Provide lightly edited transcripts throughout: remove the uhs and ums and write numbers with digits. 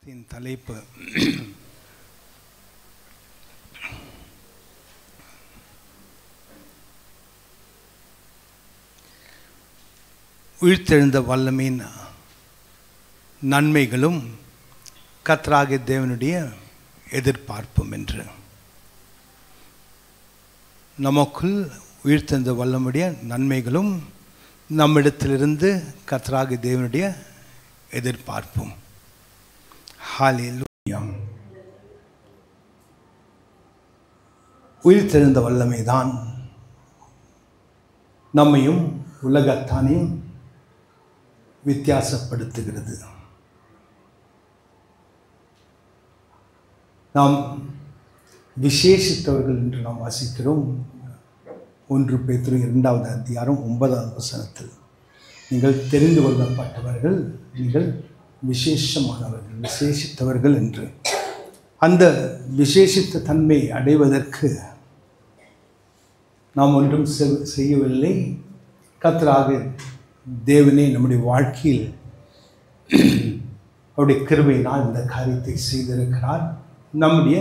தலைப்பு உயிர்த்தெழுந்த வல்லமையின் நன்மைகளும் கர்த்தராகிய தேவனுடைய எதிர்பார்ப்பும் என்று. நமக்குள் உயிர்த்தெழுந்த வல்லமையுடைய நன்மைகளும் நம்மிடத்திலிருந்து கர்த்தராகிய தேவனுடைய எதிர்பார்ப்பும். ஹல்லேலூயா. உயிர்த்தெழுந்த வல்லமைதான் நம்மையும் உலகத்தானையும் வித்தியாசப்படுத்துகிறது. நாம் விசேஷித்தவர்கள் என்று நாம் வாசிக்கிறோம். 1 பேதுரு 2வது அதிகாரம் 9வது வசனத்தில், நீங்கள் தெரிந்து கொள்ளப்பட்டவர்கள், நீங்கள் விசேஷமானவர்கள், விசேஷித்தவர்கள் என்று. அந்த விசேஷித்த தன்மை அடைவதற்கு நாம் ஒன்றும் செய்யவில்லை. கர்த்தராகிய தேவனே நம்முடைய வாழ்க்கையில் அவருடைய கிருபையினால் இந்த காரியத்தை செய்திருக்கிறார். நம்முடைய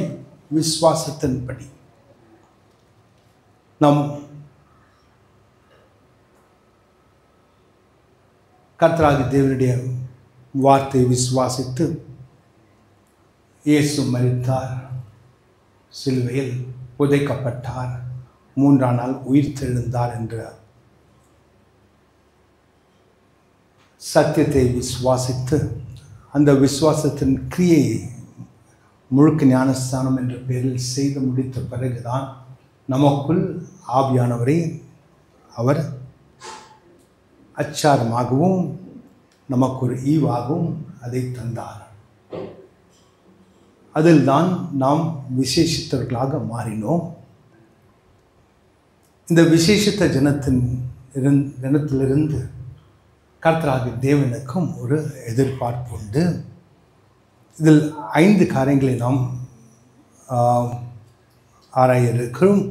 விசுவாசத்தின்படி நாம் கர்த்தராகிய தேவனுடைய வார்த்தையை விசுவாசித்து இயேசு மரித்தார், சிலுவையில் புதைக்கப்பட்டார், 3ஆம் நாள் உயிர்த்தெழுந்தார் என்ற சத்தியத்தை விசுவாசித்து அந்த விசுவாசத்தின் கிரியை முழுக்க ஞானஸ்தானம் என்ற பெயரில் செய்து முடித்த பிறகுதான் நமக்குள் ஆவியானவரை அவர் அச்சாரமாகவும் நமக்கு ஒரு ஈவாகவும் அதை தந்தார். அதில் தான் நாம் விசேஷித்தவர்களாக மாறினோம். இந்த விசேஷித்த ஜனத்திலிருந்து கர்த்தராகிய தேவனுக்கும் ஒரு எதிர்பார்ப்பு உண்டு. இதில் 5 காரியங்களை நாம் ஆராய இருக்கிறோம்.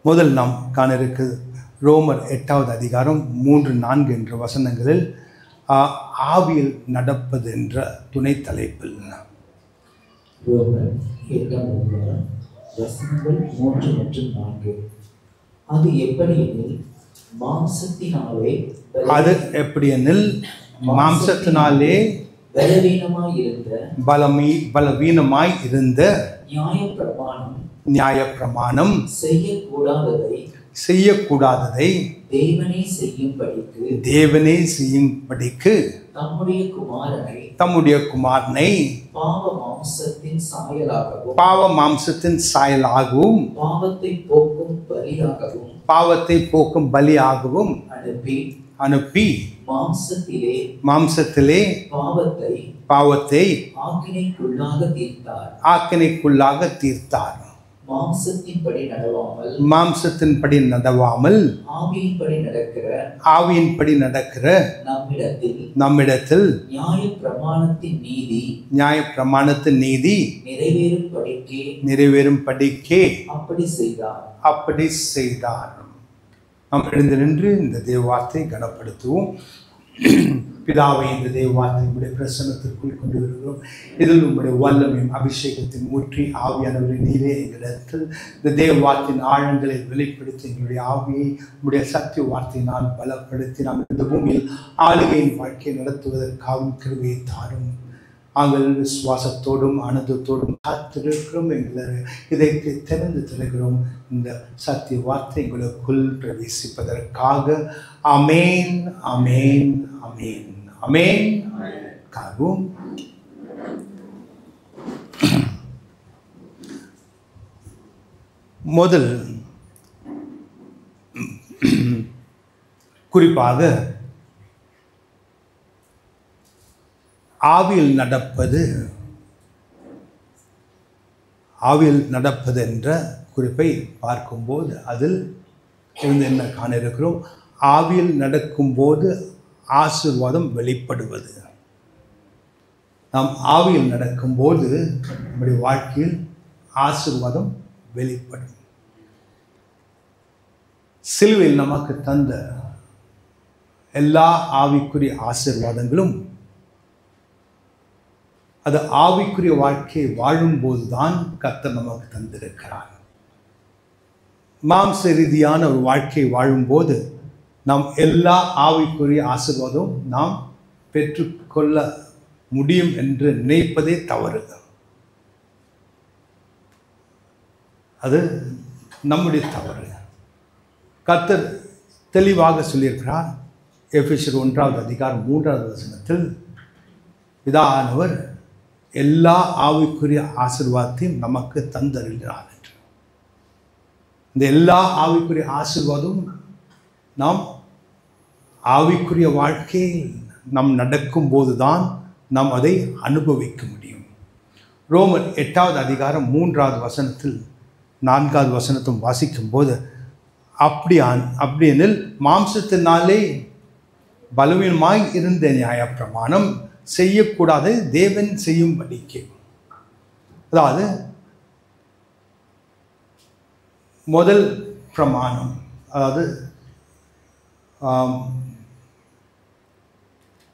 முதல் நாம் காண இருக்கு ரோமர் 8வது அதிகாரம் 3-4 என்ற வசனங்களில் ஆவியில் நடப்பது என்ற துணை தலைப்பில். ரோமர் 8ஆம் அதிகாரம் வசனங்கள் 3 மற்றும் 4. அது எப்படியெனில் மாம்சத்தினாலே பலவீனமாய் இருந்த நியாயப்பிரமாணம் செய்யக்கூடாததை தேவனே செய்யும்படிக்கு தம்முடைய குமாரனை பாவ மாம்சத்தின் சாயலாகவும் பாவத்தை போக்கும் பலியாகவும் அனுப்பி மாம்சத்திலே பாவத்தை ஆக்கினைக்குள்ளாக தீர்த்தார். மாம்சத்தின்படி நடவாமல் ஆவியின்படி நடக்கிற நம்மிடத்தில் நியாயப்பிரமாணத்தின் நீதி நிறைவேறும்படிக்கே அப்படி செய்தார். நாம் எழுந்து நின்று இந்த தேவ வார்த்தை கனப்படுத்துவோம். பிதாவை, இந்த தேவ வார்த்தையுடைய பிரசன்னத்திற்குள் கொண்டு வருகிறோம். இதில் உங்களுடைய வல்லமையும் அபிஷேகத்தின் ஊற்றி ஆவியானவரை நீரே எங்களிடத்தில் இந்த தேவ வார்த்தையின் ஆழங்களை வெளிப்படுத்தி எங்களுடைய ஆவியை உங்களுடைய சத்திய வார்த்தையினால் பலப்படுத்தி நாம் இந்த பூமியில் ஆளுகையின் வாழ்க்கையை நடத்துவதற்காகவும் கிருபையை தாரும். நாங்கள் விசுவாசத்தோடும் ஆனந்தத்தோடும் காத்திருக்கிறோம். எங்களை இதை திறந்து தருகிறோம். இந்த சத்திய வார்த்தை எங்களுக்குள் பிரவேசிப்பதற்காக. ஆமேன், ஆமேன், ஆமேன், ஆமேன். காவும் முதல் குறிப்பாக ஆவியில் நடப்பது என்ற குறிப்பை பார்க்கும்போது அதில் இருந்து என்ன காண இருக்கிறோம்? ஆவியில் நடக்கும்போது ஆசீர்வாதம் வெளிப்படுவது. நாம் ஆவியில் நடக்கும்போது நம்முடைய வாழ்க்கையில் ஆசீர்வாதம் வெளிப்படும். சிலுவையில் நமக்கு தந்த எல்லா ஆவிக்குரிய ஆசீர்வாதங்களும் அது ஆவிக்குரிய வாழ்க்கையை வாழும்போது தான் கர்த்தர் நமக்கு தந்திருக்கிறார். மாம்ச ரீதியான ஒரு வாழ்க்கையை வாழும்போது நாம் எல்லா ஆவிக்குரிய ஆசீர்வாதமும் நாம் பெற்றுக்கொள்ள முடியும் என்று நினைப்பதே தவறு. அது நம்முடைய தவறு. கர்த்தர் தெளிவாக சொல்லியிருக்கிறார். எபேசியர் 1:3 பிதாவானவர் எல்லா ஆவிக்குரிய ஆசீர்வாதத்தையும் நமக்கு தந்தருகிறார் என்று. இந்த எல்லா ஆவிக்குரிய ஆசீர்வாதமும் நாம் ஆவிக்குரிய வாழ்க்கையில் நாம் நடக்கும்போது தான் நாம் அதை அனுபவிக்க முடியும். ரோமர் 8:3 4 வாசிக்கும் போது அப்படியெனில் மாம்சத்தினாலே பலவீனமாய் இருந்த நியாயப்பிரமாணம் செய்யக்கூடாது தேவன் செய்யும்படிக்கு. அதாவது முதல் பிரமாணம், அதாவது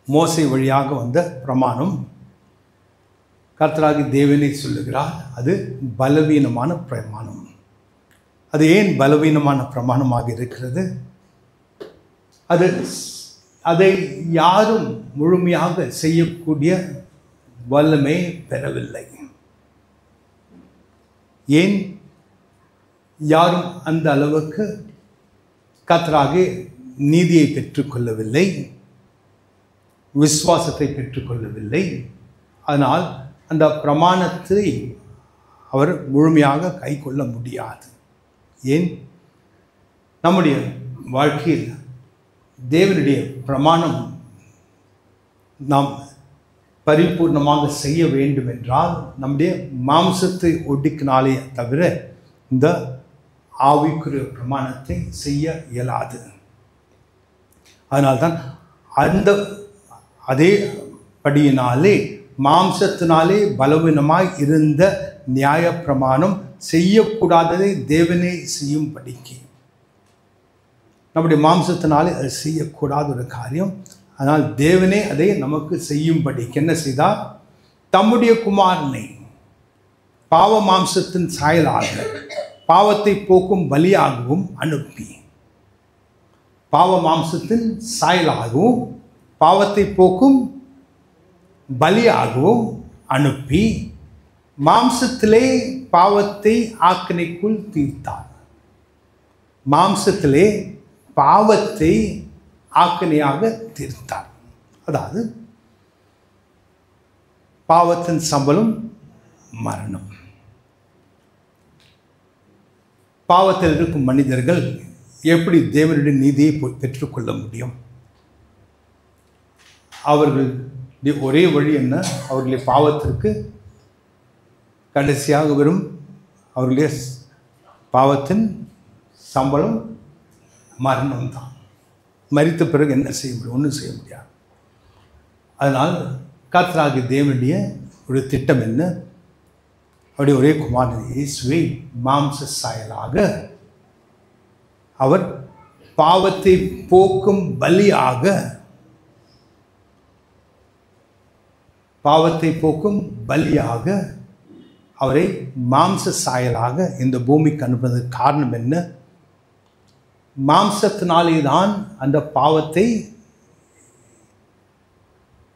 மோசே வழியாக வந்த பிரமாணம் கர்த்தராகிய தேவனை சொல்லுகிறார், அது பலவீனமான பிரமாணம். அது ஏன் பலவீனமான பிரமாணமாக இருக்கிறது? அதை யாரும் முழுமையாக செய்யக்கூடிய வல்லமை பெறவில்லை. ஏன் யாரும் அந்த அளவுக்கு கர்த்தராகிய நீதியை பெற்றுக்கொள்ளவில்லை, விசுவாசத்தை பெற்றுக்கொள்ளவில்லை. அதனால் அந்த பிரமாணத்தை அவர் முழுமையாக கை கொள்ள முடியாது. ஏன்? நம்முடைய வாழ்க்கையில் தேவனுடைய பிரமாணம் நாம் பரிபூர்ணமாக செய்ய வேண்டும் என்றால் நம்முடைய மாம்சத்தை ஒடுக்கினாலே தவிர இந்த ஆவிக்குரிய பிரமாணத்தை செய்ய இயலாது. அதனால்தான் அதே படியினாலே மாம்சத்தினாலே பலவீனமாய் இருந்த நியாய பிரமாணம் செய்யக்கூடாததை தேவனே செய்யும்படிக்கு. நம்முடைய மாம்சத்தினாலே அது செய்யக்கூடாத ஒரு காரியம். ஆனால் தேவனே அதை நமக்கு செய்யும்படிக்கு என்ன செய்தார்? தம்முடைய குமாரனை பாவ மாம்சத்தின் சாயலாக பாவத்தை போக்கும் பலியாகவும் அனுப்பி, பாவ மாம்சத்தின் சாயலாகவும் பாவத்தை போக்கும் பலியாகவும் அனுப்பி மாம்சத்திலே பாவத்தை ஆக்கினைக்குள் தீர்த்தார். மாம்சத்திலே பாவத்தை ஆக்கினையாக தீர்த்தார். அதாவது பாவத்தின் சம்பளம் மரணம். பாவத்தில் இருக்கும் மனிதர்கள் எப்படி தேவனுடைய நீதியை பெற்றுக்கொள்ள முடியும்? அவர்களுடைய ஒரே வழி என்ன? அவர்களுடைய பாவத்திற்கு கடைசியாக வரும் அவர்களுடைய பாவத்தின் சம்பளம் மரணம்தான். மரித்த பிறகு என்ன செய்ய முடியும்? ஒன்றும் செய்ய முடியாது. அதனால் கர்த்தராகிய தேவனுடைய ஒரு திட்டம் என்ன? அவருடைய ஒரே குமாரன் இயேசுவை மாம்ச சாயலாக அவர் பாவத்தை போக்கும் பலியாக, பாவத்தை போக்கும் பலியாக அவரை மாம்ச சாயலாக இந்த பூமிக்கு அனுப்புவதற்கு காரணம் என்ன? மாம்சத்தினாலே தான் அந்த பாவத்தை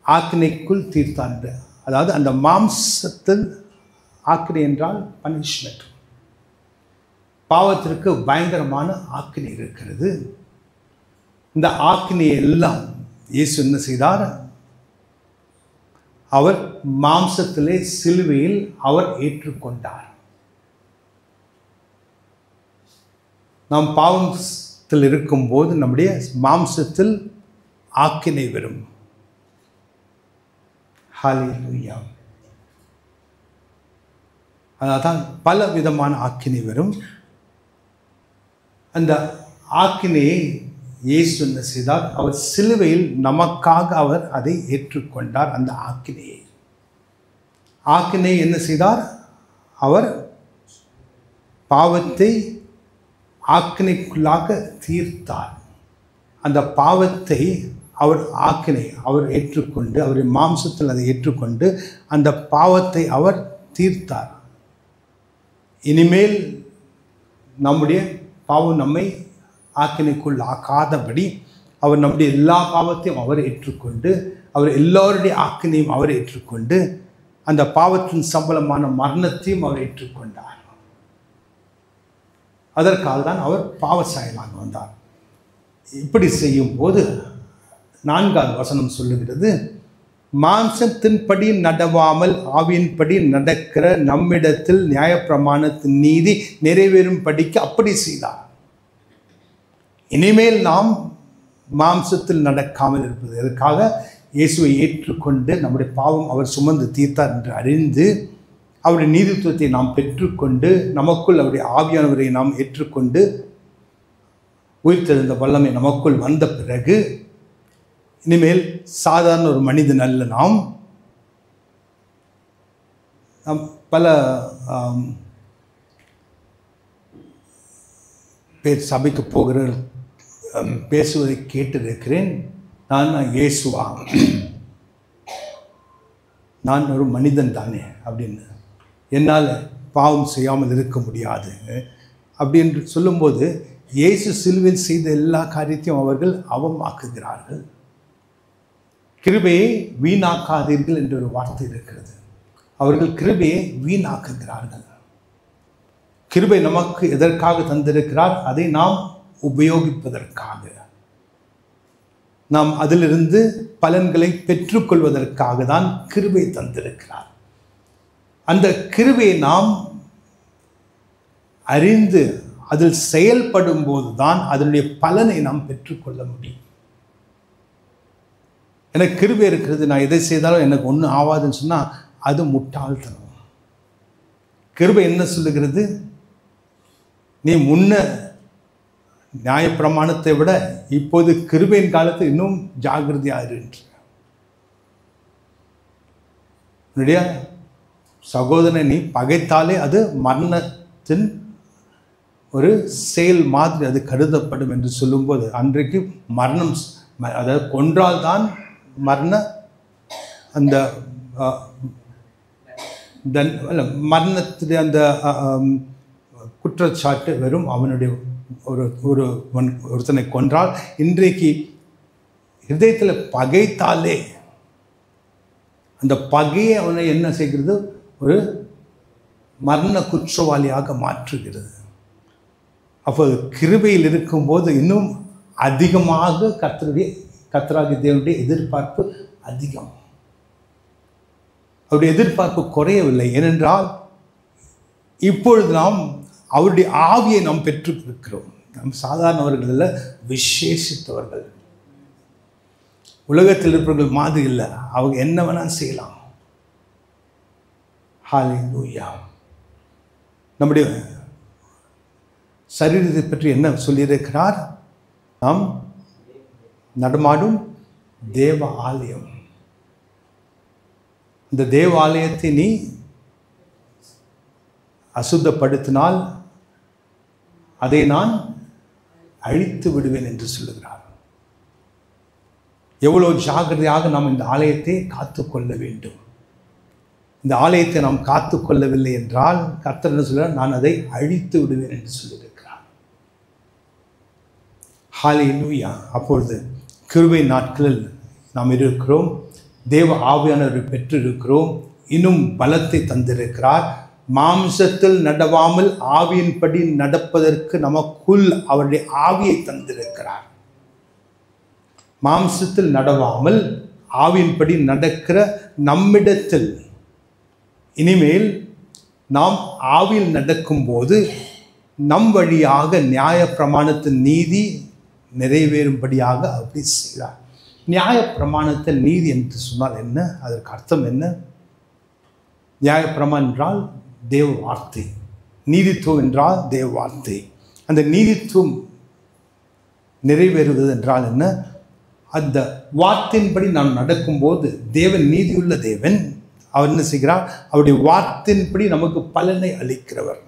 ஆக்கினைக்குள் தீர்த்தார். அதாவது அந்த மாம்சத்தில் ஆக்கினை என்றால் பனிஷ்மெண்ட். பாவத்திற்கு பயங்கரமான ஆக்கினை இருக்கிறது. இந்த ஆக்கினையை எல்லாம் இயேசு என்ன செய்தார்? அவர் மாம்சத்திலே சிலுவையில் அவர் ஏற்றுக்கொண்டார். நாம் பாவத்தில் இருக்கும்போது நம்முடைய மாம்சத்தில் ஆக்கினை வரும். ஹல்லேலூயா. அதான் பல விதமான ஆக்கினை வரும். அந்த ஆக்கினையை இயேசு என்ன செய்தார்? அவர் சிலுவையில் நமக்காக அவர் அதை ஏற்றுக்கொண்டார். அந்த ஆக்கினை என்ன செய்தார்? அவர் பாவத்தை ஆக்கினைக்குள்ளாக தீர்த்தார். அந்த பாவத்தை அவர் அவர் ஏற்றுக்கொண்டு, அவருடைய மாம்சத்தில் அதை ஏற்றுக்கொண்டு அந்த பாவத்தை அவர் தீர்த்தார். இனிமேல் நம்முடைய பாவம் நம்மை ஆக்கினைக்குள் ஆக்காதபடி அவர் நம்முடைய எல்லா பாவத்தையும் அவர் ஏற்றுக்கொண்டு, அவர் எல்லோருடைய ஆக்கினையும் அவர் ஏற்றுக்கொண்டு, அந்த பாவத்தின் சம்பளமான மரணத்தையும் அவர் ஏற்றுக்கொண்டார். அதற்காக தான் அவர் பாவசாயலாக வந்தார். இப்படி செய்யும் போது 4வது வசனம் சொல்லுகிறது, மாம்சத்தின்படி நடவாமல் ஆவியின்படி நடக்கிற நம்மிடத்தில் நியாயப்பிரமாணத்தின் நீதி நிறைவேறும் படிக்கு அப்படி செய்தார். இனிமேல் நாம் மாம்சத்தில் நடக்காமல் இருப்பது அதற்காக இயேசுவை ஏற்றுக்கொண்டு நம்முடைய பாவம் அவர் சுமந்து தீர்த்தார் என்று அறிந்து அவருடைய நீதித்துவத்தை நாம் பெற்றுக்கொண்டு நமக்குள் அவருடைய ஆவியானவரை நாம் ஏற்றுக்கொண்டு உயிர்த்தெழுந்த வல்லமை நமக்குள் வந்த பிறகு இனிமேல் சாதாரண ஒரு மனிதன் அல்ல. நாம் பல பேர் சபைக்கு போகிற பேசுவதை கேட்டிருக்கிறேன். நான் இயேசுவா, நான் ஒரு மனிதன் தானே அப்படின்னு, என்னால் பாவம் செய்யாமல் இருக்க முடியாது அப்படின்னு சொல்லும்போது இயேசு சிலுவையில் செய்த எல்லா காரியத்தையும் அவர்கள் அவமாக்குகிறார்கள். கிருபையை வீணாக்காதீர்கள் என்ற ஒரு வார்த்தை இருக்கிறது. அவர்கள் கிருபையை வீணாக்குகிறார்கள். கிருபை நமக்கு எதற்காக தந்திருக்கிறார்? அதை நாம் உபயோகிப்பதற்காக, நாம் அதிலிருந்து பலன்களை பெற்றுக்கொள்வதற்காக தான் கிருபை தந்திருக்கிறார். அந்த கிருபையை நாம் அறிந்து அதில் செயல்படும் போது தான் அதனுடைய பலனை நாம் பெற்றுக்கொள்ள முடியும். எனக்கு கிருபை இருக்கிறது, நான் எதை செய்தாலும் எனக்கு ஒன்றும் ஆகாதுன்னு சொன்னால் அது முட்டாள்தனம். கிருபை என்ன சொல்லுகிறது? நீ முன்ன நியாயப்பிரமாணத்தை விட இப்போது கிருபையின் காலத்தில் இன்னும் ஜாகிரதையாக இருக்கின்ற என்னுடைய சகோதரனை நீ பகைத்தாலே அது மரணத்தின் ஒரு செயல் மாதிரி அது கருதப்படும் என்று சொல்லும்போது, அன்றைக்கு மரணம், அதாவது கொன்றால்தான் மரண அந்த மரணத்துடைய அந்த குற்றச்சாட்டு வெறும் அவனுடைய ஒருத்தனை கொன்றால், இன்றைக்கு இதயத்தில் பகைத்தாலே அந்த பகையை அவனை என்ன செய்கிறது? ஒரு மரண குற்றவாளியாக மாற்றுகிறது. அப்போது கிருபையில் இருக்கும்போது இன்னும் அதிகமாக கர்த்தராகிய தேவனுடைய எதிர்பார்ப்பு அதிகம். அவருடைய எதிர்பார்ப்பு குறையவில்லை. ஏனென்றால் இப்பொழுது நாம் அவருடைய ஆவியை நாம் பெற்றிருக்கிறோம். நாம் சாதாரணவர்கள் அல்ல, விசேஷித்தவர்கள். உலகத்தில் இருப்பவர்கள் மாதிரி இல்லை, அவங்க என்ன வேணாலும் செய்யலாம். ஹல்லேலூயா. நம்முடைய சரீரத்தை பற்றி என்ன சொல்லியிருக்கிறார்? நாம் நடமாடும் தேவ ஆலயம். இந்த தேவ ஆலயத்தை நீ அசுத்தப்படுத்தினால் அதை நான் அழித்து விடுவேன் என்று சொல்லுகிறார். எவ்வளவு ஜாக்கிரதையாக நாம் இந்த ஆலயத்தை காத்துக்கொள்ள வேண்டும். இந்த ஆலயத்தை நாம் காத்துக்கொள்ளவில்லை என்றால் கர்த்தர் என்ன சொல்கிறார்? நான் அதை அழித்து விடுவேன் என்று சொல்லியிருக்கிறார். ஹல்லேலூயா. அப்பொழுது கிருபை நாட்களில் நாம் இருக்கிறோம். தேவ ஆவியானவரை பெற்றிருக்கிறோம். இன்னும் பலத்தை தந்திருக்கிறார். மாம்சத்தில் நடவாமல் ஆவியின்படி நடப்பதற்கு நமக்குள் அவருடைய ஆவியை தந்திருக்கிறார். மாம்சத்தில் நடவாமல் ஆவியின்படி நடக்கிற நம்மிடத்தில் இனிமேல் நாம் ஆவியில் நடக்கும்போது நம் வழியாக நியாய பிரமாணத்தின் நீதி நிறைவேறும்படியாக அப்படி செய்கிறார். நியாய பிரமாணத்தின் நீதி என்று சொன்னால் என்ன? அதற்கு அர்த்தம் என்ன? நியாய பிரமாணம் என்றால் தேவ வார்த்தை, நீதித்துவம் என்றால் தேவ வார்த்தை. அந்த நீதித்துவம் நிறைவேறுவது என்றால் என்ன? அந்த வார்த்தையின்படி நாம் நடக்கும்போது தேவன் நீதியுள்ள தேவன். அவர் என்ன செய்கிறார்? அவருடைய வார்த்தையின்படி நமக்கு பலனை அளிக்கிறவர்.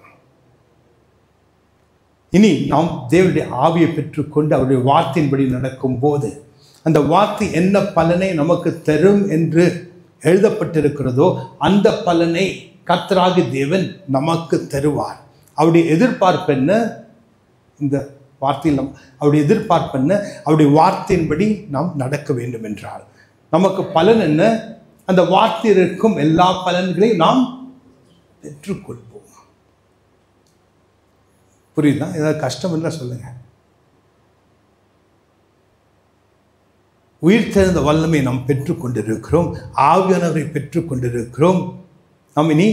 இனி நாம் தேவனுடைய ஆவியை பெற்றுக்கொண்டு அவருடைய வார்த்தையின்படி நடக்கும்போது அந்த வார்த்தை என்ன பலனை நமக்கு தரும் என்று எழுதப்பட்டிருக்கிறதோ அந்த பலனை கர்த்தராகிய தேவன் நமக்கு தருவார். அவருடைய எதிர்பார்ப்பு என்ன? இந்த வார்த்தையில் அவருடைய எதிர்பார்ப்பு என்ன? அவருடைய வார்த்தையின்படி நாம் நடக்க வேண்டும் என்றால் நமக்கு பலன் என்ன? அந்த வார்த்தையில் இருக்கும் எல்லா பலன்களையும் நாம் பெற்றுக்கொள்வோம். புரியுதா? ஏதாவது கஷ்டம் இல்லை சொல்லுங்க. உயிர்த்தெழுந்த வல்லமை நாம் பெற்றுக்கொண்டிருக்கிறோம், ஆவியானவரை பெற்றுக்கொண்டிருக்கிறோம். நாம் இனி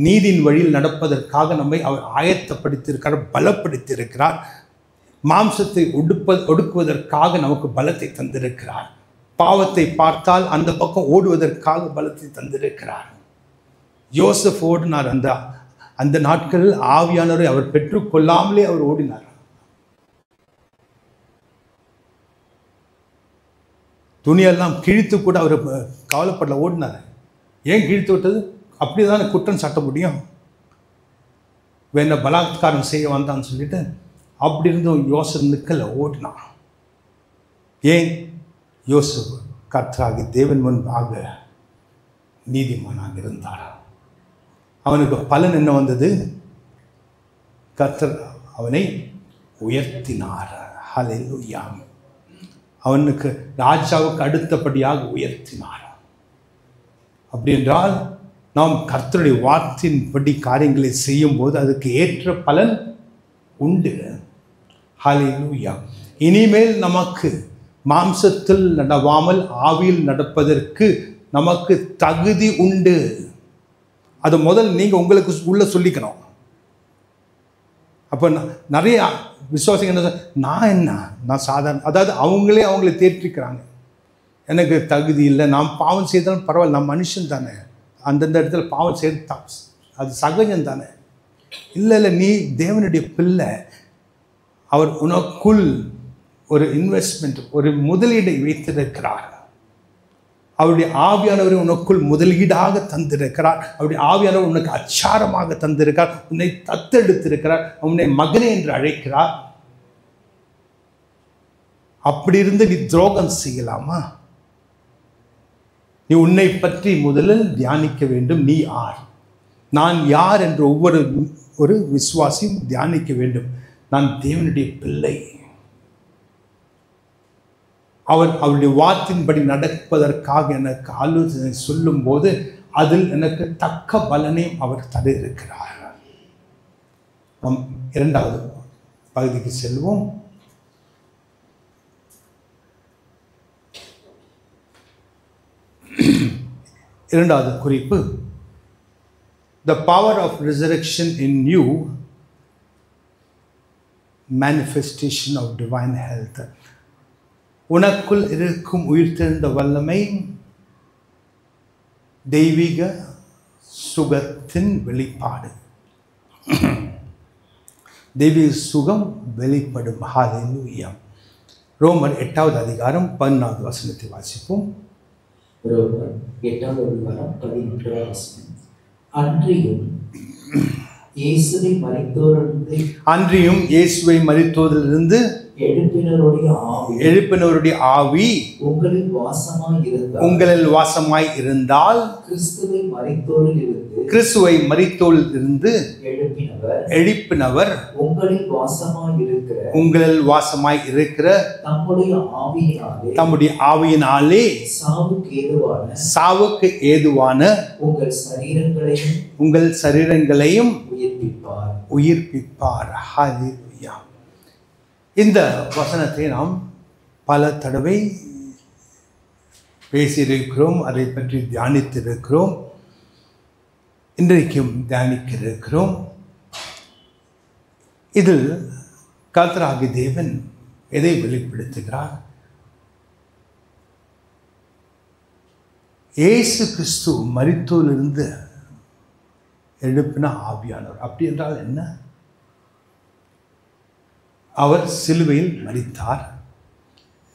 நீதியின் வழியில் நடப்பதற்காக நம்மை அவர் ஆயத்தப்படுத்தியிருக்கிறார், பலப்படுத்தியிருக்கிறார். மாம்சத்தை ஒடுக்குவதற்காக நமக்கு பலத்தை தந்திருக்கிறார். பாவத்தை பார்த்தால் அந்த பக்கம் ஓடுவதற்காக பலத்தை தந்திருக்கிறார். யோசப் ஓடினார். அந்த நாட்களில் ஆவியானவரை அவர் பெற்றுக்கொள்ளாமலே அவர் ஓடினார். துணியெல்லாம் கிழித்து கூட அவர் கவலைப்படல, ஓடினார். ஏன் கிழித்து விட்டது? அப்படி தானே குற்றம் சாட்ட முடியும். வேண பலாத்காரம் செய்ய வந்தான்னு சொல்லிட்டு அப்படி இருந்தும் யோசப் நிற்கல, ஓடினான். ஏன்? யோசப் கர்த்தராகிய தேவன் முன்பாக நீதிமானாக இருந்தார். அவனுக்கு பலன் என்ன வந்தது? கர்த்தர் அவனை உயர்த்தினார். ஹல்லேலூயா. அவனுக்கு ராஜாவுக்கு அடுத்தபடியாக உயர்த்தினார். அப்படி என்றால் நாம் கர்த்தருடைய வார்த்தையின்படி காரியங்களை செய்யும் போது அதுக்கு ஏற்ற பலன் உண்டு. ஹல்லேலூயா. இனிமேல் நமக்கு மாம்சத்தில் நடவாமல் ஆவியில் நடப்பதற்கு நமக்கு தகுதி உண்டு. அது முதல் நீங்கள் உங்களுக்கு உள்ள சொல்லிக்கணும். அப்போ நிறைய விசுவாசிங்க என்ன, நான் சாதாரண, அதாவது அவங்களே தேற்றிக்கிறாங்க. எனக்கு தகுதி இல்லை, நான் பாவம் செய்தாலும் பரவாயில்ல, நான் மனுஷன் தானே, அந்தந்த இடத்துல பாவம் செய்து அது சகஜம் தானே. இல்லை, நீ தேவனுடைய பிள்ளை. அவர் உனக்குள் ஒரு இன்வெஸ்ட்மெண்ட், ஒரு முதலீடை வைத்திருக்கிறார். அவருடைய ஆவியானவரை உனக்குள் முதலீடாக தந்திருக்கிறார். அவருடைய ஆவியானவர் உனக்கு அச்சாரமாக தந்திருக்கிறார். உன்னை தத்தெடுத்திருக்கிறார். உன்னை மகனே என்று அழைக்கிறார். அப்படி இருந்து நீ துரோகம் செய்யலாமா? நீ உன்னை பற்றி முதலில் தியானிக்க வேண்டும். நீ யார்? நான் யார் என்று ஒவ்வொரு விசுவாசியும் தியானிக்க வேண்டும். நான் தேவனுடைய பிள்ளை. அவருடைய வார்த்தையின்படி நடப்பதற்காக எனக்கு ஆலோசனை சொல்லும் போது அதில் எனக்கு தக்க பலனையும் அவர் தர இருக்கிறார். நாம் இரண்டாவது பகுதிக்கு செல்வோம். இரண்டாவது குறிப்பு, the power of resurrection in you, manifestation of divine health. உனக்குள் இருக்கும் உயிர்த்தெழுந்த வல்லமை தெய்வீக சுகத்தின் வெளிப்பாடு. தெய்வீக சுகம் வெளிப்படும். ஹல்லேலூயா. ரோமர் 8வது அதிகாரம் 11வது வசனத்தை வாசிப்போம். ரோமர் 8வது அதிகாரம் 11வது வசனம். அன்றியும் இயேசுவை மரித்தோரிலிருந்து எழுப்பினருடைய ஆவி உங்களில் வாசமாய் இருந்தால் கிறிஸ்துவை மரித்தோரில் இருந்து எழுப்பினவர் உங்களில் வாசமாய் இருக்கிற தம்முடைய ஆவியினாலே சாவுக்கு ஏதுவான உங்கள் சரீரங்களையும் உயிர்ப்பிப்பார். ஹல்லேலூயா. இந்த வசனத்தை நாம் பல தடவை பேசியிருக்கிறோம், அதை பற்றி தியானித்திருக்கிறோம், இன்றைக்கும் தியானிக்க இருக்கிறோம். இதில் கர்த்தராகிய தேவன் எதை வெளிப்படுத்துகிறார்? இயேசு கிறிஸ்து மரித்தோரிலிருந்து எழுப்பின ஆவியானவர். அப்படி என்றால் என்ன? அவர் சிலுவையில் மரித்தார்,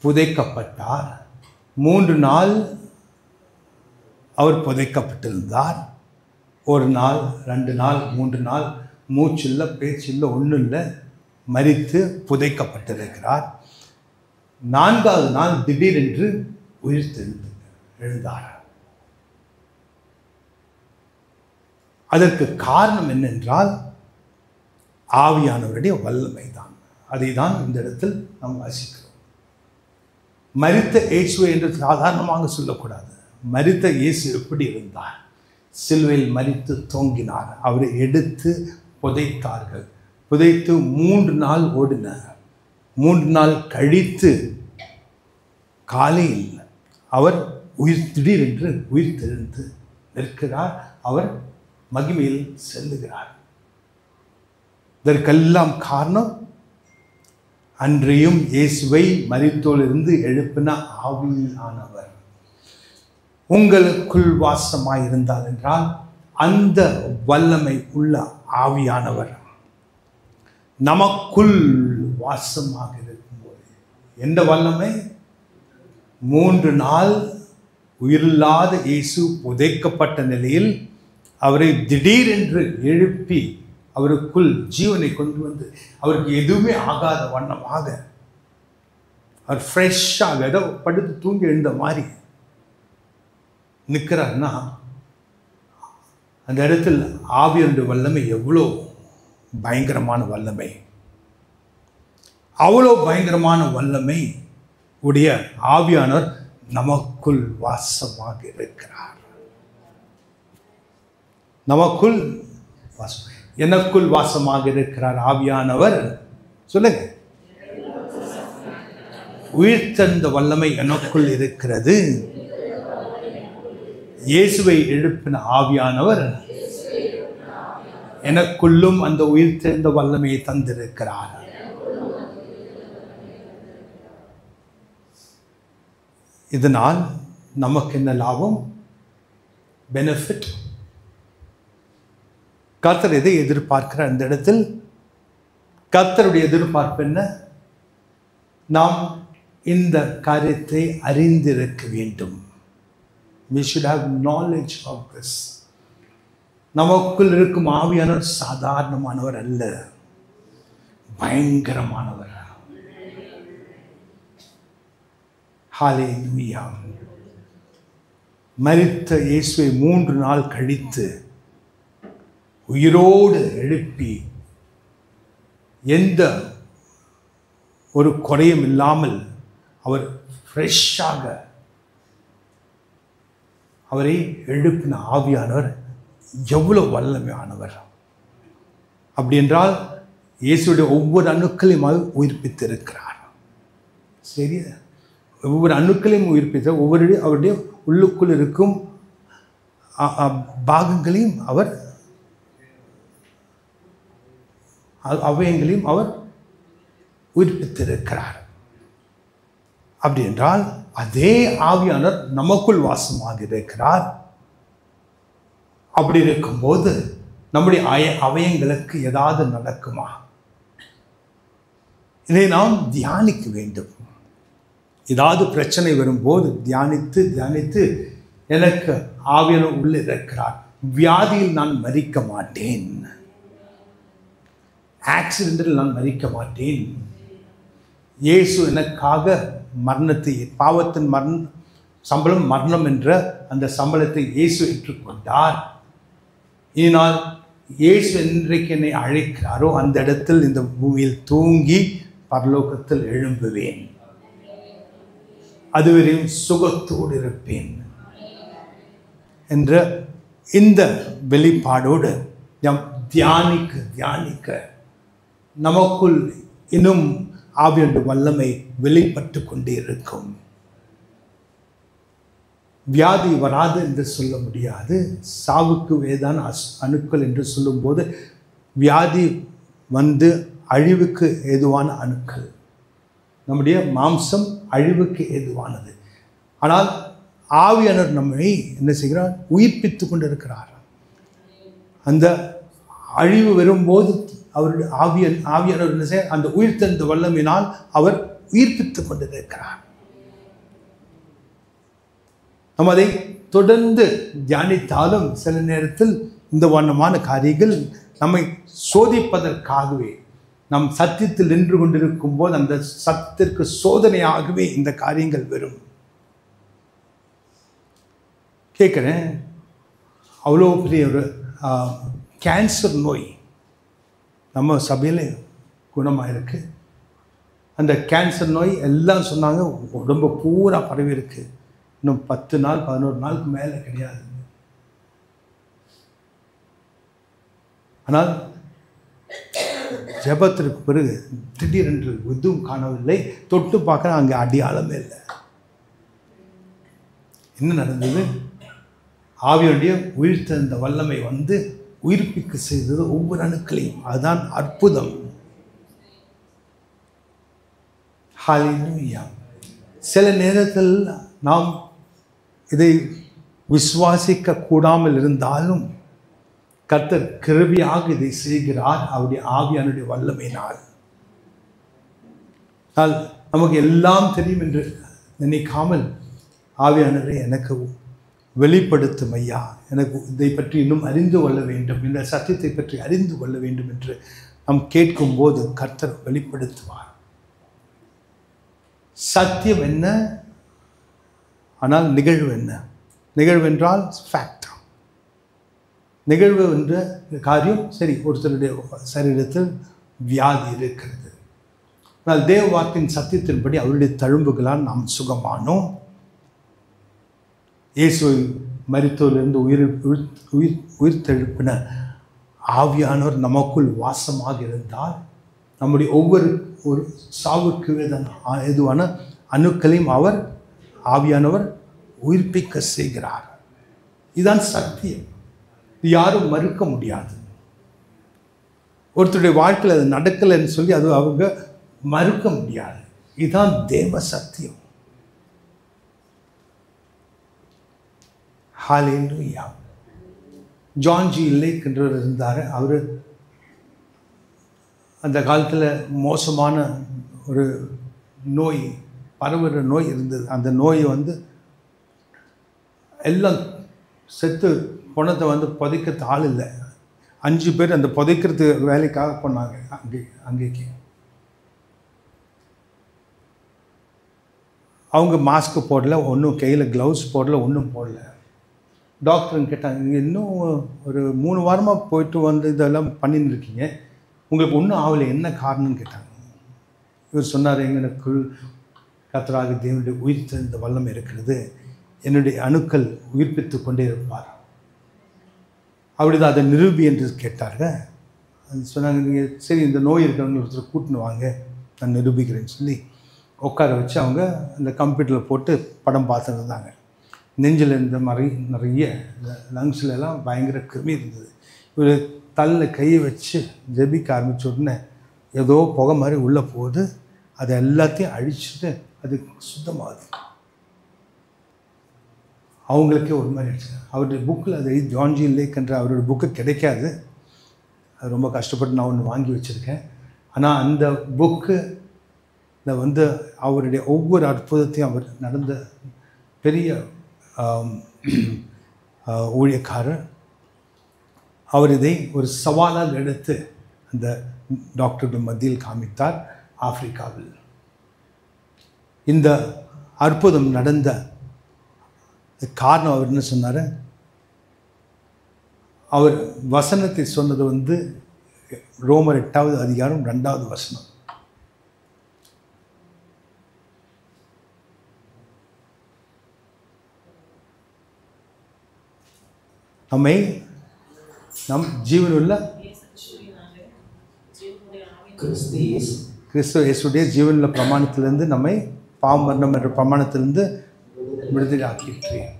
புதைக்கப்பட்டார். 3 நாள் அவர் புதைக்கப்பட்டிருந்தார். 1 நாள், 2 நாள், 3 நாள், மூச்சு இல்லை, பேச்சு இல்லை, ஒன்றும் இல்லை. மரித்து புதைக்கப்பட்டிருக்கிறார். 4வது நாள் திடீரென்று எழுந்தார். அதற்கு காரணம் என்னென்றால் ஆவியானவருடைய வல்லமை தான். அதை தான் இந்த இடத்தில் நாம் வாசிக்கிறோம். மரித்த இயேசுவை என்று சாதாரணமாக சொல்லக்கூடாது. மரித்த இயேசு எப்படி இருந்தார்? சிலுவையில் மரித்து தொங்கினார். அவரை எடுத்து புதைத்தார்கள். புதைத்து 3 நாள் ஓடினார். 3 நாள் கழித்து காலையில் அவர் திடீரென்று உயிர் தெழுந்து நிற்கிறார். அவர் மகிமையில் செல்லுகிறார். இதற்கெல்லாம் காரணம் அன்றையும் இயேசுவை மரித்தோரிலிருந்து எழுப்பின ஆவியானவர் உங்களுக்குள் வாசமாயிருந்தார் என்றால் அந்த வல்லமை உள்ள ஆவியானவர் நமக்குள் வாசமாக இருக்கும்போது எந்த வல்லமை? 3 நாள் உயிரில்லாத இயேசு புதைக்கப்பட்ட நிலையில் அவரை திடீரென்று எழுப்பி அவருக்குள் ஜீவனை கொண்டு வந்து அவருக்கு எதுவுமே ஆகாத வண்ணமாக அவர் ஃப்ரெஷ்ஷாக ஏதோ படுத்து தூங்கி எழுந்த மாதிரி நிற்கிறார்னா அந்த இடத்தில் ஆவியானுடைய வல்லமை எவ்வளோ பயங்கரமான வல்லமை! அவ்வளோ பயங்கரமான வல்லமை உடைய ஆவியானவர் நமக்குள் வாசமாக இருக்கிறார். நமக்குள் வாசம், எனக்குள் வாசமாக இருக்கிறார் ஆவியானவர். சொல்லுங்க. உயிர்த்தெழுந்த வல்லமை எனக்குள் இருக்கிறது. இயேசுவை எழுப்பின ஆவியானவர் எனக்குள்ளும் அந்த உயிர்த்தெழுந்த வல்லமையை தந்திருக்கிறார். இதனால் நமக்கு என்ன லாபம்? பெனிஃபிட். கர்த்தர் எதை எதிர்பார்க்கிறார்? அந்த இடத்தில் கர்த்தருடைய எதிர்பார்ப்பு என்ன? நாம் இந்த காரியத்தை அறிந்திருக்க வேண்டும். We should have knowledge of this. நமக்குள் இருக்கும் ஆவியானவர் சாதாரணமானவர் அல்ல, பயங்கரமானவர். ஹல்லேலூயா. மரித்த இயேசுவை 3 நாள் கழித்து உயிரோடு எழுப்பி எந்த ஒரு குறையும் இல்லாமல் அவர் ஃப்ரெஷ்ஷாக அவரை எழுப்பின ஆவியானவர் எவ்வளோ வல்லமையானவர்! அப்படி என்றால் இயேசுடைய ஒவ்வொரு அணுக்களையும் உயிர்ப்பித்திருக்கிறார். சரி, ஒவ்வொரு அணுக்களையும் உயிர்ப்பித்த ஒவ்வொரு அவருடைய உள்ளுக்குள் இருக்கும் பாகங்களையும் அவர் அவயங்களையும் அவர் உயிர்ப்பித்திருக்கிறார். அப்படி என்றால் அதே ஆவியானவர் நமக்குள் வாசமாக இருக்கிறார். அப்படி இருக்கும்போது நம்முடைய அவயங்களுக்கு ஏதாவது நடக்குமா? இதை நாம் தியானிக்க வேண்டும். ஏதாவது பிரச்சனை வரும்போது தியானித்து தியானித்து எனக்கு ஆவியானவர் உள்ளே இருக்கிறார், வியாதியில் நான் மரிக்க மாட்டேன், ஆக்சிடென்டில் நான் மரிக்க மாட்டேன், இயேசு எனக்காக மரணத்தை, பாவத்தின் சம்பளம் மரணம் என்ற அந்த சம்பளத்தை இயேசு ஏற்றுக்கொண்டார். இதனால் இயேசு என்றைக்கு என்னை அழைக்கிறாரோ அந்த இடத்தில் இந்த பூமியில் தூங்கி பரலோகத்தில் எழும்புவேன், அதுவரையும் சுகத்தோடு இருப்பேன் என்ற இந்த வெளிப்பாடோடு நாம் தியானிக்க தியானிக்க நமக்குள் இன்னும் ஆவியானவருடைய வல்லமை வெளிப்பட்டு கொண்டே இருக்கும். வியாதி வராது என்று சொல்ல முடியாது, சாவுக்கு வேதான அணுக்கள் என்று சொல்லும்போது வியாதி வந்து அழிவுக்கு ஏதுவான அணுக்கள், நம்முடைய மாம்சம் அழிவுக்கு ஏதுவானது. ஆனால் ஆவியானவர் நம்மை என்ன செய்கிறார்? உயிர்ப்பித்து கொண்டிருக்கிறார். அந்த அழிவு வரும்போது அவருடைய ஆவியானவர் என்ன செய்ய, அந்த உயிர்த்தெழுந்த வல்லமையினால் அவர் உயிர்ப்பித்துக் கொண்டிருக்கிறார். நம்ம அதை தொடர்ந்து தியானித்தாலும் சில நேரத்தில் இந்த வண்ணமான காரியங்கள் நம்மை சோதிப்பதற்காகவே நாம் சத்தியத்தில் நின்று கொண்டிருக்கும் போது அந்த சத்தியத்திற்கு சோதனையாகவே இந்த காரியங்கள் வரும். கேட்குறேன், அவ்வளோ பெரிய ஒரு கேன்சர் நோய் நம்ம சபையில் குணமாக இருக்கு. அந்த கேன்சர் நோய் எல்லாம் சொன்னாங்க உடம்பு பூரா பரவி இருக்கு, இன்னும் 10 நாள் 11 நாளுக்கு மேலே கிடையாது. ஆனால் ஜெபத்திற்கு பிறகு திடீரென்று எதுவும் காணவில்லை. தொட்டு பார்க்க அங்கே அடையாளமே இல்லை. என்ன நடந்தது? ஆவியுடைய உயிர்த்தெழுந்த வல்லமை வந்து உயிர்ப்பிக்க செய்தது ஒவ்வொரு அணுக்களையும். அதுதான் அற்புதம். ஹல்லேலூயா. சில நேரத்தில் நாம் இதை விசுவாசிக்க கூடாமல் இருந்தாலும் கர்த்தர் கிருபையாக இதை செய்கிறார், அவருடைய ஆவியானுடைய வல்லமையினால். நமக்கு எல்லாம் தெரியும் என்று நினைக்காமல், ஆவியானவரை எனக்கு வெளிப்படுத்தும் ஐயா, எனக்கு இதை பற்றி இன்னும் அறிந்து கொள்ள வேண்டும், இந்த சத்தியத்தை பற்றி அறிந்து கொள்ள வேண்டும் என்று நாம் கேட்கும்போது கர்த்தர் வெளிப்படுத்துவார். சத்தியம் என்ன, ஆனால் நிகழ்வு என்ன? நிகழ்வு என்றால் ஃபேக்ட். நிகழ்வு என்ற காரியம் சரி, ஒருத்தருடைய சரீரத்தில் வியாதி இருக்கிறது. ஆனால் தேவ வார்த்தையின் சத்தியத்தின்படி அவருடைய தழும்புகளால் நாம் சுகமானோம். இயேசுவை மரித்தோரிலிருந்து உயிர்த்தெழுப்பின ஆவியானவர் நமக்குள் வாசமாக இருந்தால் நம்முடைய ஒவ்வொரு ஒரு சாவுக்கு எதுவான அணுக்களையும் அவர் ஆவியானவர் உயிர்ப்பிக்க செய்கிறார். இதுதான் சத்தியம். இது யாரும் மறுக்க முடியாது. ஒருத்தருடைய வாழ்க்கையில் அது நடக்கலைன்னு சொல்லி அது அவங்க மறுக்க முடியாது. இதுதான் தேவ சத்தியம். ஹல்லேலூயா. ஜான் ஜி லேக் என்றவர் இருந்தார். அவர் அந்த காலத்தில் மோசமான ஒரு நோய், பரவுகிற நோய் இருந்தது. அந்த நோயை வந்து எல்லாம் செத்து பணத்தை வந்து புதைக்கிறது ஆள் இல்லை. 5 பேர் அந்த புதைக்கிறது வேலைக்காக போனாங்க அங்கேக்கு. அவங்க மாஸ்க்கு போடல, ஒன்றும் கையில் க்ளவுஸ் போடல, ஒன்றும் போடல. டாக்டருங்க கேட்டாங்க, நீங்கள் இன்னும் ஒரு 3 வாரமாக போயிட்டு வந்து இதெல்லாம் பண்ணின்னு இருக்கீங்க, உங்களுக்கு ஒன்றும் ஆகலை, என்ன காரணம்னு கேட்டாங்க. இவர் சொன்னார், எங்களுக்குள் கர்த்தராகிய தேவனுடைய உயிர்த்தெழுந்த வல்லமை இருக்கிறது, என்னுடைய அணுக்கள் உயிர்ப்பித்து கொண்டே இருப்பார். அப்படிதான் அதை நிரூபி என்று கேட்டார்கள். அது சொன்னாங்க, நீங்கள் சரி இந்த நோய் இருக்கிறவங்க ஒருத்தர் கூட்டின்னு வாங்க, நான் நிரூபிக்கிறேன்னு சொல்லி உட்கார வச்சு அவங்க அந்த கம்ப்யூட்டரில் போட்டு படம் பார்த்துட்டு இருந்தாங்க. நெஞ்சில் இருந்த மாதிரி நிறைய லங்ஸில் எல்லாம் பயங்கர கிருமி இருந்தது. இவர் தலையில் கையை வச்சு ஜெபிக்க ஆரம்பித்த உடனே ஏதோ புகை மாதிரி உள்ளே போகுது, அதை எல்லாத்தையும் அழிச்சுட்டு அது சுத்தமாகுது. அவங்களுக்கே ஒரு மாதிரி ஆயிடுச்சு. அவருடைய புக்கில் அது ஜான் ஜி லேக் என்ற அவருடைய புக்கு கிடைக்காது. அது ரொம்ப கஷ்டப்பட்டு நான் ஒன்று வாங்கி வச்சுருக்கேன். ஆனால் அந்த புக்கில் வந்து அவருடைய ஒவ்வொரு அற்புதத்தையும் அவர் நடந்த பெரிய ஊழியக்காரர். அவர் இதை ஒரு சவாலாக எடுத்து அந்த டாக்டருடைய மத்தியில் காமித்தார். ஆப்பிரிக்காவில் இந்த அற்புதம் நடந்த காரணம் அவர் என்ன சொன்னார்? அவர் வசனத்தை சொன்னது வந்து ரோமர் 8வது அதிகாரம் 2வது வசனம். நம் ஜீவனுள்ள கிறிஸ்து இயேசுடைய ஜீவனுள்ள பிரமாணத்திலிருந்து நம்மை பாவ மரணம் என்ற பிரமாணத்திலிருந்து விடுதலை ஆக்கிற்றேன்.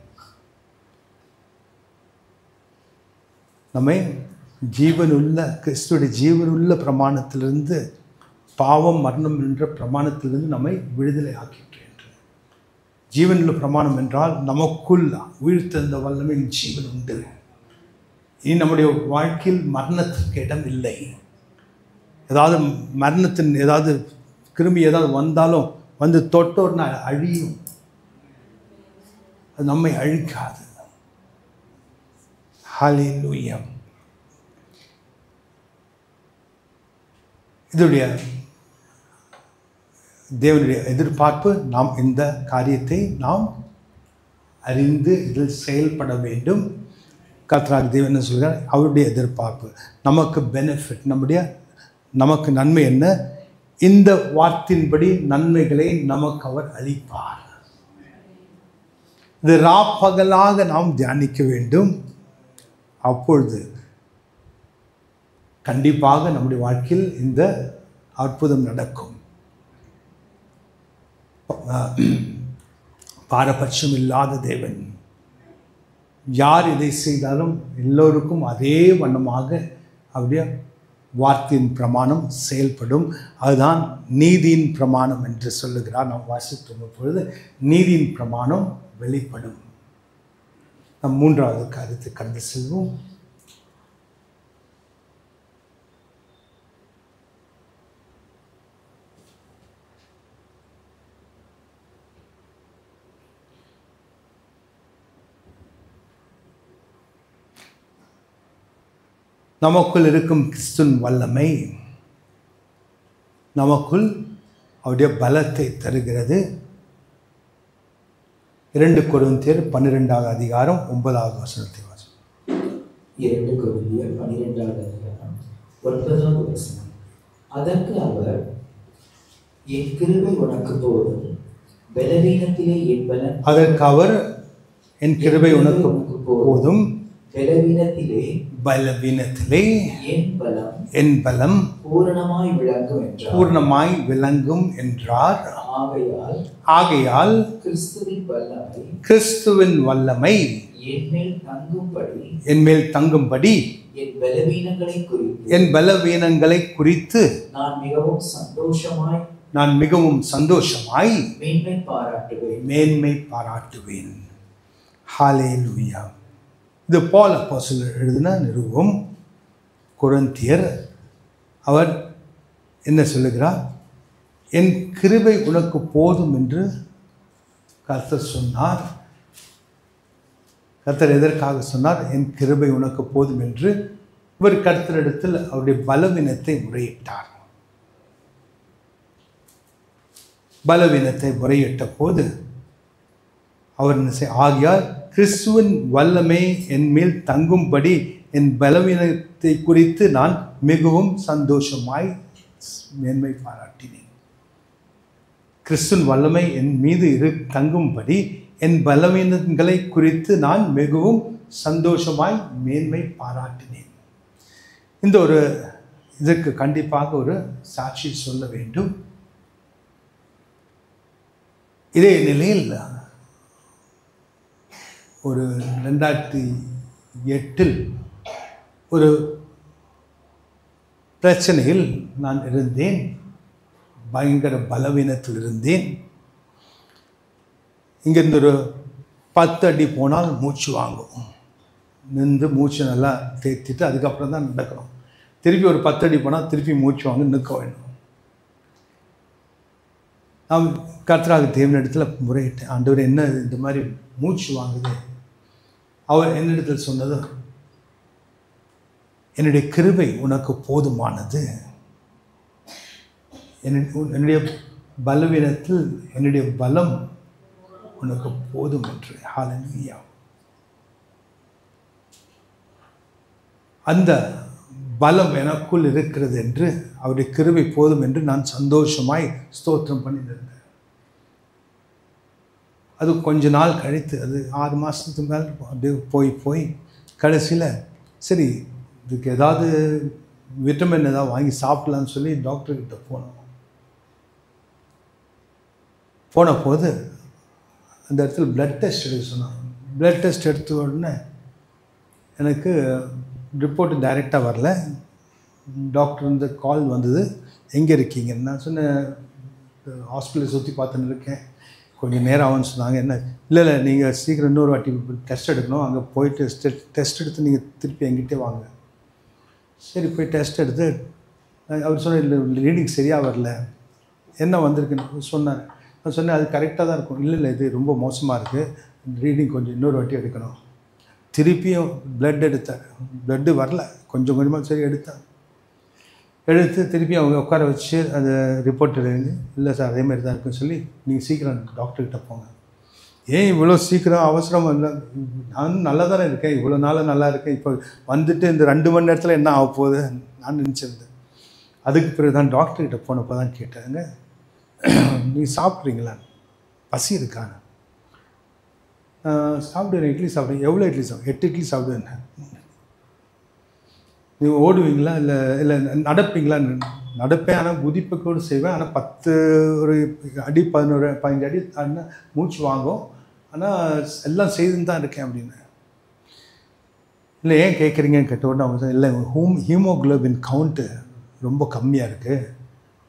நம்மை ஜீவனுள்ள கிறிஸ்துடைய ஜீவனுள்ள பிரமாணத்திலிருந்து பாவம் மரணம் என்ற பிரமாணத்திலிருந்து நம்மை விடுதலை ஆக்கிற்றேன். ஜீவனுள்ள பிரமாணம் என்றால் நமக்குள் உயிர்த்தெழுந்த வல்லமையின் ஜீவன் உண்டு. இனி நம்முடைய வாழ்க்கையில் மரணத்திற்கு இடம் இல்லை. ஏதாவது மரணத்தின் ஏதாவது கிருமி ஏதாவது வந்தாலும் வந்து தொட்டோர்னா அழியும், அது நம்மை அழிக்காது. ஹல்லேலூயா. இதோடைய தேவனுடைய எதிர்பார்ப்பு, நாம் இந்த காரியத்தை நாம் அறிந்து இதில் செயல்பட வேண்டும். கர்த்தராகிய தேவன் என்ன சொல்கிறார்? அவருடைய எதிர்பார்ப்பு நமக்கு பெனிஃபிட், நமக்கு நன்மை என்ன? இந்த வார்த்தையின்படி நன்மைகளை நமக்கு அவர் அளிப்பார். இது ராப்பகலாக நாம் தியானிக்க வேண்டும். அப்பொழுது கண்டிப்பாக நம்முடைய வாழ்க்கையில் இந்த அற்புதம் நடக்கும். பாரபட்சம் இல்லாத தேவன், யார் இதை செய்தாலும் எல்லோருக்கும் அதே வண்ணமாக அப்படியே வார்த்தையின் பிரமாணம் செயல்படும். அதுதான் நீதியின் பிரமாணம் என்று சொல்லுகிறார். நாம் வாசித்து பொழுது நீதியின் பிரமாணம் வெளிப்படும். நம் மூன்றாவது காரியத்தை கடந்து செல்வோம். நமக்குள் இருக்கும் கிறிஸ்துவின் வல்லமை நமக்குள் அவருடைய பலத்தை தருகிறது. 2 கொரிந்தியர் 12வது அதிகாரம் 9வது வசனத்தை வாசிப்போம். 2 கொரிந்தியர் 12வது அதிகாரம் 9வது வசனம். அதற்கு அவர், என் கிருபை உனக்கு போதும், பலவீனத்திலே என் பலன். அதற்கு அவர், என் கிருபை உனக்கு போதும், பலவீனத்திலே என் பலம் பூரணமாய் விளங்கும் என்றார். ஆகையால் கிறிஸ்துவின் வல்லமை என் மேல் தங்கும்படி என் பலவீனங்களை குறித்து நான் மிகவும் சந்தோஷமாய் மேன்மை பாராட்டுவேன். ஹல்லேலூயா. இது பவுல் அப்போஸ்தலர் எழுதின நிருபம். கொரிந்தியர். அவர் என்ன சொல்லுகிறார்? என் கிருபை உனக்கு போதும் என்று கர்த்தர் சொன்னார். கர்த்தர் எதற்காக சொன்னார்? என் கிருபை உனக்கு போதும் என்று. இவர் கர்த்தரிடத்தில் அவருடைய பலவீனத்தை முறையிட்டார். பலவீனத்தை முறையிட்ட போது அவர் என்ன செய்ய? ஆகையால் கிறிஸ்துவின் வல்லமை என் மேல் தங்கும்படி என் பலவீனத்தை குறித்து நான் மிகவும் சந்தோஷமாய் மேன்மை பாராட்டினேன். கிறிஸ்துவின் வல்லமை என் மீது தங்கும்படி என் பலவீனங்களை குறித்து நான் மிகவும் சந்தோஷமாய் மேன்மை பாராட்டினேன். இந்த இதற்கு கண்டிப்பாக ஒரு சாட்சி சொல்ல வேண்டும். இதே நிலையில் ஒரு 2008 ஒரு பிரச்சனையில் நான் இருந்தேன். பயங்கர பலவீனத்தில் இருந்தேன். இங்கிருந்து ஒரு 10 அடி போனால் மூச்சு வாங்கும். நின்று மூச்சு நல்லா தேய்த்திட்டு அதுக்கப்புறம் தான் நடக்கணும். திருப்பி ஒரு 10 அடி போனால் திருப்பி மூச்சு வாங்க நிற்க வேண்டும். நான் கர்த்தராகிய தேவனிடத்தில் முறையிட்டேன். ஆண்டவர், என்ன இந்த மாதிரி மூச்சு வாங்குது? அவர் என்னிடத்தில் சொன்னது, என்னுடைய கிருபை உனக்கு போதுமானது, என்னுடைய பலவீனத்தில் என்னுடைய பலம் உனக்கு போதும் என்று. ஹல்லேலூயா. அந்த பலம் எனக்குள் இருக்கிறது என்று, அவருடைய கிருபை போதும் என்று நான் சந்தோஷமாய் ஸ்தோத்திரம் பண்ணியிருந்தேன். அது கொஞ்ச நாள் கழித்து, அது 6 மாதத்துக்கு மேலே அப்படியே போய் கடைசியில் சரி இதுக்கு ஏதாவது விட்டமின் ஏதாவது வாங்கி சாப்பிடலான்னு சொல்லி டாக்டர்கிட்ட போன போது அந்த இடத்துல பிளட் டெஸ்ட் எடுக்க சொன்னாங்க. பிளட் டெஸ்ட் எடுத்த உடனே எனக்கு ரிப்போர்ட்டு டைரெக்டாக வரல. டாக்டர் வந்து கால் வந்தது, எங்கே இருக்கீங்கன்னு. நான் சொன்னேன், ஹாஸ்பிட்டலை சுற்றி பார்த்துன்னு இருக்கேன், கொஞ்சம் நேரம் ஆகும்னு சொன்னாங்க. என்ன, இல்லை நீங்கள் சீக்கிரம் இன்னொரு வாட்டி டெஸ்ட் எடுக்கணும், அங்கே போயிட்டு டெஸ்ட் எடுத்து நீங்கள் திருப்பி எங்கிட்டே வாங்க. சரி, போய் டெஸ்ட் எடுத்து அவர் சொன்ன, இல்லை ரீடிங் சரியாக வரல, என்ன வந்திருக்குன்னு சொன்னார். நான் சொன்னேன், அது கரெக்டாக தான் இருக்கும். இல்லை இது ரொம்ப மோசமாக இருக்குது, ரீடிங் கொஞ்சம் இன்னொரு வாட்டி எடுக்கணும். திருப்பியும் பிளட் எடுத்தார். பிளட்டு வரல, கொஞ்சம் கொஞ்சமாக சரி எடுத்தார். எடுத்து திருப்பி அவங்க உட்கார வச்சு அந்த ரிப்போர்ட் எழுதி, இல்லை சார் அதே மாதிரி தான் இருக்குன்னு சொல்லி நீங்கள் சீக்கிரம் டாக்டர்கிட்ட போங்க. ஏன் இவ்வளோ சீக்கிரம் அவசரம் இல்லை? நான் நல்லா தானே இருக்கேன், இவ்வளோ நாளாக நல்லா இருக்கேன், இப்போ வந்துட்டு இந்த 2 மணி நேரத்தில் என்ன ஆக போகுது நான் நினச்சிருந்தேன். அதுக்கு பிறகு தான் டாக்டர்கிட்ட போனப்போ தான் கேட்டாங்க, நீ சாப்பிட்றீங்களா, பசி இருக்காங்க? சாப்பிடுவேன், இட்லி சாப்பிடுவேன். எவ்வளோ இட்லி சாப்பிடுவேன்? 8 இட்லி சாப்பிடுவேன். நீங்கள் ஓடுவீங்களா இல்லை இல்லை நடப்பீங்களா? நடப்பேன், ஆனால் குதிப்புக்கூட செய்வேன். ஆனால் 10 ஒரு அடி 11 15 அடி ஆனால் மூச்சு வாங்கும், ஆனால் எல்லாம் செய்துன்னு தான் இருக்கேன் அப்படின்னு. இல்லை ஏன் கேட்குறீங்கன்னு கேட்ட உடனே அவங்க இல்லை, ஹீமோக்ளோபின் கவுண்ட்டு ரொம்ப கம்மியாக இருக்குது,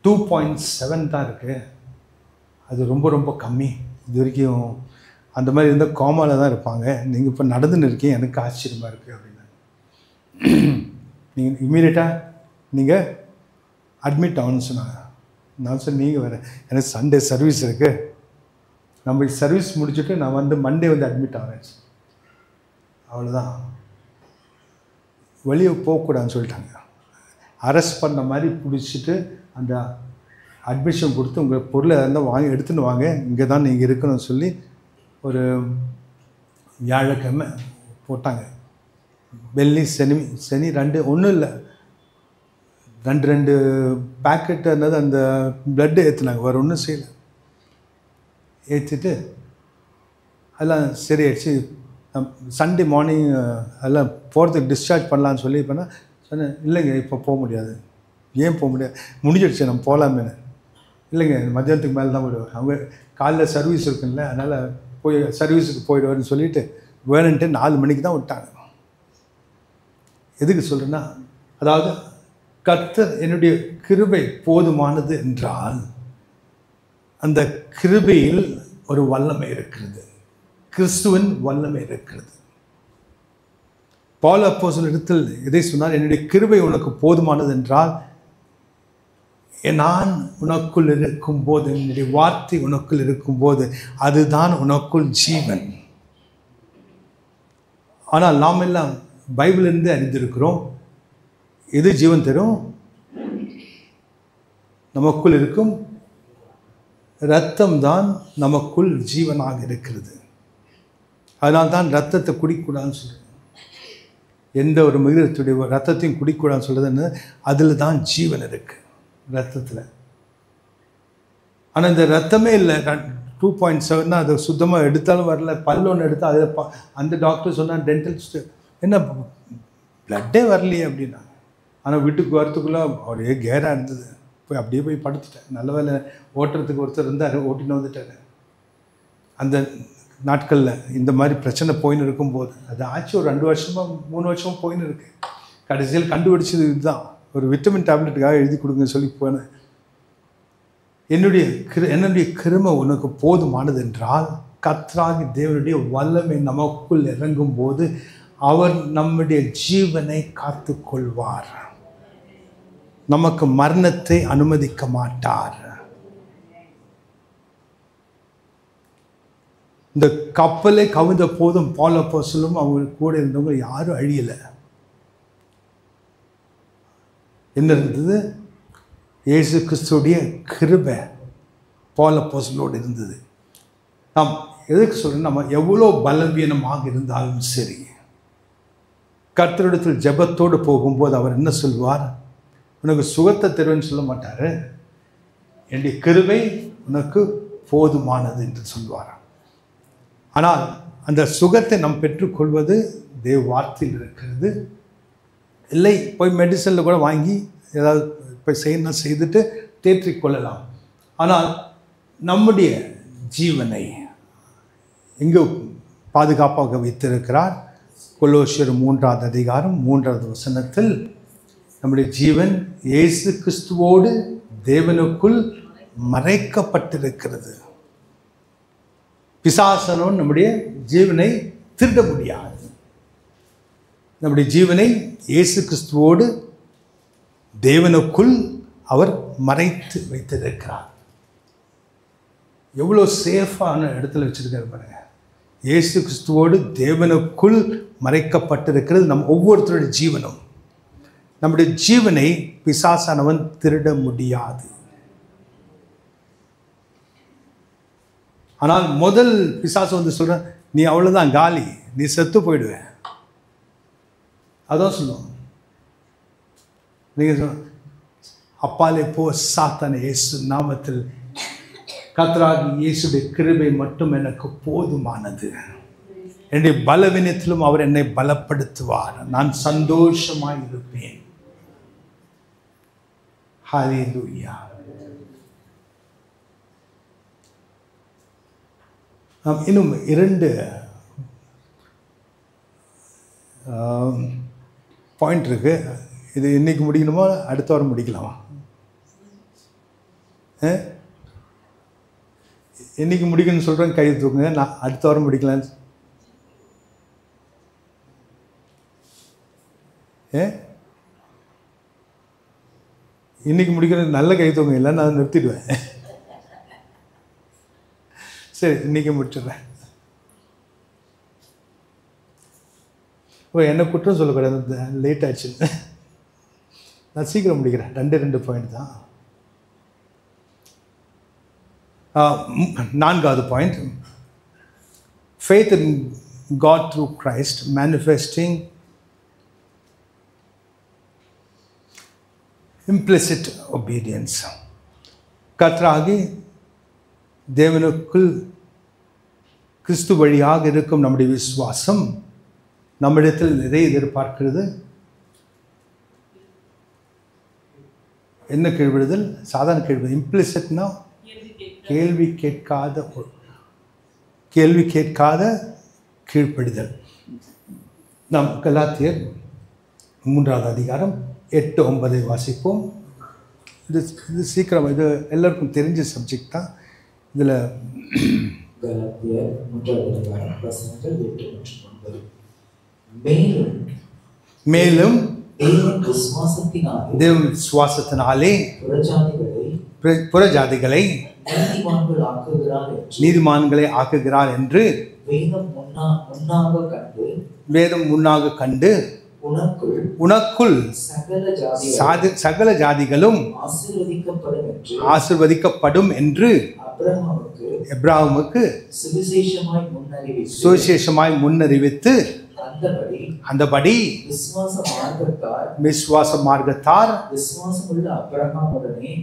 2.7 தான் இருக்குது, அது ரொம்ப ரொம்ப கம்மி. இது வரைக்கும் அந்த மாதிரி இருந்தால் கோமாவில் தான் இருப்பாங்க, நீங்கள் இப்போ நடந்துன்னு இருக்கீங்க, எனக்கு ஆச்சரியமாக இருக்குது அப்படின்னு. நீங்கள் இம்மீடியட்டாக நீங்கள் அட்மிட் ஆகணும்னு சொன்னாங்க. நான் சொன்னேன், நீங்கள் வேறு, எனக்கு சண்டே சர்வீஸ் இருக்குது, நம்ம சர்வீஸ் முடிச்சுட்டு நான் வந்து மண்டே வந்து அட்மிட் ஆகிறேன். அவ்வளோதான், வெளியே போகக்கூடாதுன்னு சொல்லிட்டாங்க. அரெஸ்ட் பண்ண மாதிரி பிடிச்சிட்டு அந்த அட்மிஷன் கொடுத்து உங்கள் பொருளை இருந்தால் வாங்கி எடுத்துன்னு வாங்க, இங்கே தான் நீங்கள் இருக்கணும்னு சொல்லி ஒரு வியாழக்கிழமை போட்டாங்க. வெள்ளி சனி 2 ஒன்றும் இல்லை, 2 பேக்கெட்டு என்னது அந்த ப்ளட்டு ஏற்றுனாங்க, வேறு ஒன்றும் செய்யலை. ஏற்றிட்டு அதெல்லாம் சரி ஆயிடுச்சு. சண்டே மார்னிங் அதெல்லாம் போகிறதுக்கு டிஸ்சார்ஜ் பண்ணலான்னு சொல்லி இப்போ சொன்னேன், இல்லைங்க இப்போ போக முடியாது. ஏன் போக முடியாது? முடிஞ்சிடுச்சு, நம்ம போகலாமே. இல்லைங்க மத்தியானத்துக்கு மேலே தான் போயிடுவேன், அவங்க காலைல சர்வீஸ் இருக்குல்ல, அதனால் போய் சர்வீஸுக்கு போயிடுவார்னு சொல்லிவிட்டு வேணுன்ட்டு 4 மணிக்கு தான் விட்டாங்க. எதுக்கு சொல்கிறேன்னா, அதாவது கர்த்தர் என்னுடைய கிருபை போதுமானது என்றால் அந்த கிருபையில் ஒரு வல்லமை இருக்கிறது, கிறிஸ்துவின் வல்லமை இருக்கிறது. பவுல் அப்போஸ்தலன் இடத்தில் எதை சொன்னார்? என்னுடைய கிருபை உனக்கு போதுமானது என்றால், நான் உனக்குள் இருக்கும்போது, என்னுடைய வார்த்தை உனக்குள் இருக்கும்போது அதுதான் உனக்குள் ஜீவன். ஆனால் நாம் எல்லாம் பைபிளிலிருந்து அறிந்திருக்கிறோம், எது ஜீவன் தரும்? நமக்குள் இருக்கும் இரத்தம் தான் நமக்குள் ஜீவனாக இருக்கிறது. அதனால் தான் ரத்தத்தை குடிக்கூடாதுன்னு சொல்கிறேன். எந்த ஒரு மிருகத்துடைய ரத்தத்தையும் குடிக்கூடாதுன்னு சொல்கிறது என்ன? அதில் தான் ஜீவன் இருக்குது, ரத்தத்தில். ஆனால் இந்த ரத்தமே இல்லை, 2.7 அது சுத்தமாக எடுத்தாலும் வரல. பல் ஒன்று எடுத்தால் அதில் அந்த டாக்டர் சொன்னால் டென்டலிஸ்ட்டு என்ன பிளட்டே வரலையே அப்படின்னா. ஆனால் வீட்டுக்கு வரத்துக்குள்ளே ஒரே கேராக இருந்தது. போய் அப்படியே போய் படுத்துட்டேன். நல்ல வேலை ஓட்டுறதுக்கு ஒருத்தர் இருந்தார், ஓட்டின்னு வந்துட்டார். அந்த நாட்களில் இந்த மாதிரி பிரச்சனை போயின்னு இருக்கும்போது, அது ஆச்சு ஒரு 2 வருஷமாக 3 வருஷமாக போயின்னு இருக்கு. கடைசியில் கண்டுபிடிச்சது இதுதான், ஒரு விட்டமின் டேப்லெட்டுக்காக எழுதி கொடுங்கன்னு சொல்லி போனேன். என்னுடைய கிருமை உனக்கு போதுமானது என்றால், கர்த்தராகிய தேவனுடைய வல்லமை நமக்குள் இறங்கும் போது அவர் நம்முடைய ஜீவனை காத்து கொள்வார், நமக்கு மரணத்தை அனுமதிக்க மாட்டார். இந்த கப்பலை கவிழ்ந்த போதும் பவுல் அப்போஸ்தலனும் அவங்க கூட இருந்தவங்க யாரும் அழியலை. என்ன இருந்தது? இயேசு கிறிஸ்துடைய கிருபை பவுல் அப்போஸ்தலனோடு இருந்தது. நாம் எதுக்கு சொல்கிறோம்? நம்ம எவ்வளோ பலவீனமாக இருந்தாலும் சரி, கர்த்தரிடத்தில் ஜெபத்தோடு போகும்போது அவர் என்ன சொல்வார்? உனக்கு சுகத்தை தருவேன்னு சொல்ல மாட்டார், என்னுடைய கிருபை உனக்கு போதுமானது என்று சொல்வார். ஆனால் அந்த சுகத்தை நாம் பெற்றுக்கொள்வது தேவ வார்த்தையில் இருக்கிறது. இல்லை போய் மெடிசனில் கூட வாங்கி ஏதாவது போய் செய்யணும் செய்துட்டு தேற்றிக்கொள்ளலாம். ஆனால் நம்முடைய ஜீவனை எங்கே பாதுகாப்பாக வைத்திருக்கிறார்? கொலோசியர் 3ஆம் அதிகாரம் 3வது வசனத்தில் நம்முடைய ஜீவன் இயேசு கிறிஸ்துவோடு தேவனுக்குள் மறைக்கப்பட்டிருக்கிறது. பிசாசனோன் நம்முடைய ஜீவனை திருட முடியாது. நம்முடைய ஜீவனை இயேசு கிறிஸ்துவோடு தேவனுக்குள் அவர் மறைத்து வைத்திருக்கிறார். எவ்வளோ சேஃபான இடத்துல வச்சிருக்காரு பாருங்க. இயேசு கிறிஸ்துவோடு தேவனுக்குள் மறைக்கப்பட்டிருக்கிறது நம் ஒவ்வொருத்தருடைய ஜீவனும். நம்முடைய ஜீவனை பிசாசானவன் திருட முடியாது. ஆனால் முதல் பிசாசு வந்து சொல்ற, நீ அவ்வளோதான் காலி, நீ செத்து போயிடுவ. அதான் சொல்லுவோம். நீங்கள் அப்பாலே போ சாத்தானே, இயேசு நாமத்தில் கர்த்தராகிய இயேசுடைய கிருபை மட்டும் எனக்கு போதுமானது. என்னுடைய பலவீனத்திலும் அவர் என்னை பலப்படுத்துவார். நான் சந்தோஷமாய் இருப்பேன். ஹல்லேலூயா. இன்னும் 2 பாயிண்ட் இருக்கு. இது இன்னைக்கு முடிக்கணுமா, அடுத்த வாரம் முடிக்கலாமா? இன்னைக்கு முடிக்கணும்னு சொல்கிறேன், கை தூக்குங்க. நான் அடுத்த வாரம் முடிக்கலான்னு. இன்னைக்கு முடிக்கிறது நல்ல கை தூக்குங்க, இல்லை நான் நிறுத்திடுவேன். சரி, இன்னைக்கு முடிச்சிடுறேன். என்ன குற்றம் சொல்லக்கூடாது, லேட் ஆச்சு. நான் சீக்கிரம் முடிக்கிறேன். 2 பாயிண்ட் தான். 4வது point, faith in God through Christ manifesting implicit obedience. கர்த்தராகிய தேவனுக்குள் கிறிஸ்து வழியாக இருக்கும் நம்முடைய விசுவாசம் நம்மிடத்தில் எதை எதிர்பார்க்கிறது? என்ன கீழ்விடுதல்? சாதாரண கீழ்விடுதல். இம்ப்ளிசிட்னா கேள்வி கேட்காத கீழ்ப்படிதல். நாம் கலாத்தியர் 3வது அதிகாரம் 8-9 வாசிப்போம். இது சீக்கிரம், இது எல்லாருக்கும் தெரிஞ்ச சப்ஜெக்ட் தான். இதில் கலாத்தியர் 3வது அதிகாரம் வசனங்கள் 8-9. மேலும் தேவ விசுவாசத்தினாலே புறஜாதிகளை நீதிமான்களை ஆக்குகிறார் என்று வேதம் முன்னாக கண்டு உனக்குள் சகல ஜாதிகளும் ஆசீர்வதிக்கப்படும் என்று எப்ராஹிமுக்கு சுவிசேஷமாய் முன்னறிவித்து அந்தபடி விசுவாச மார்க்கத்தார்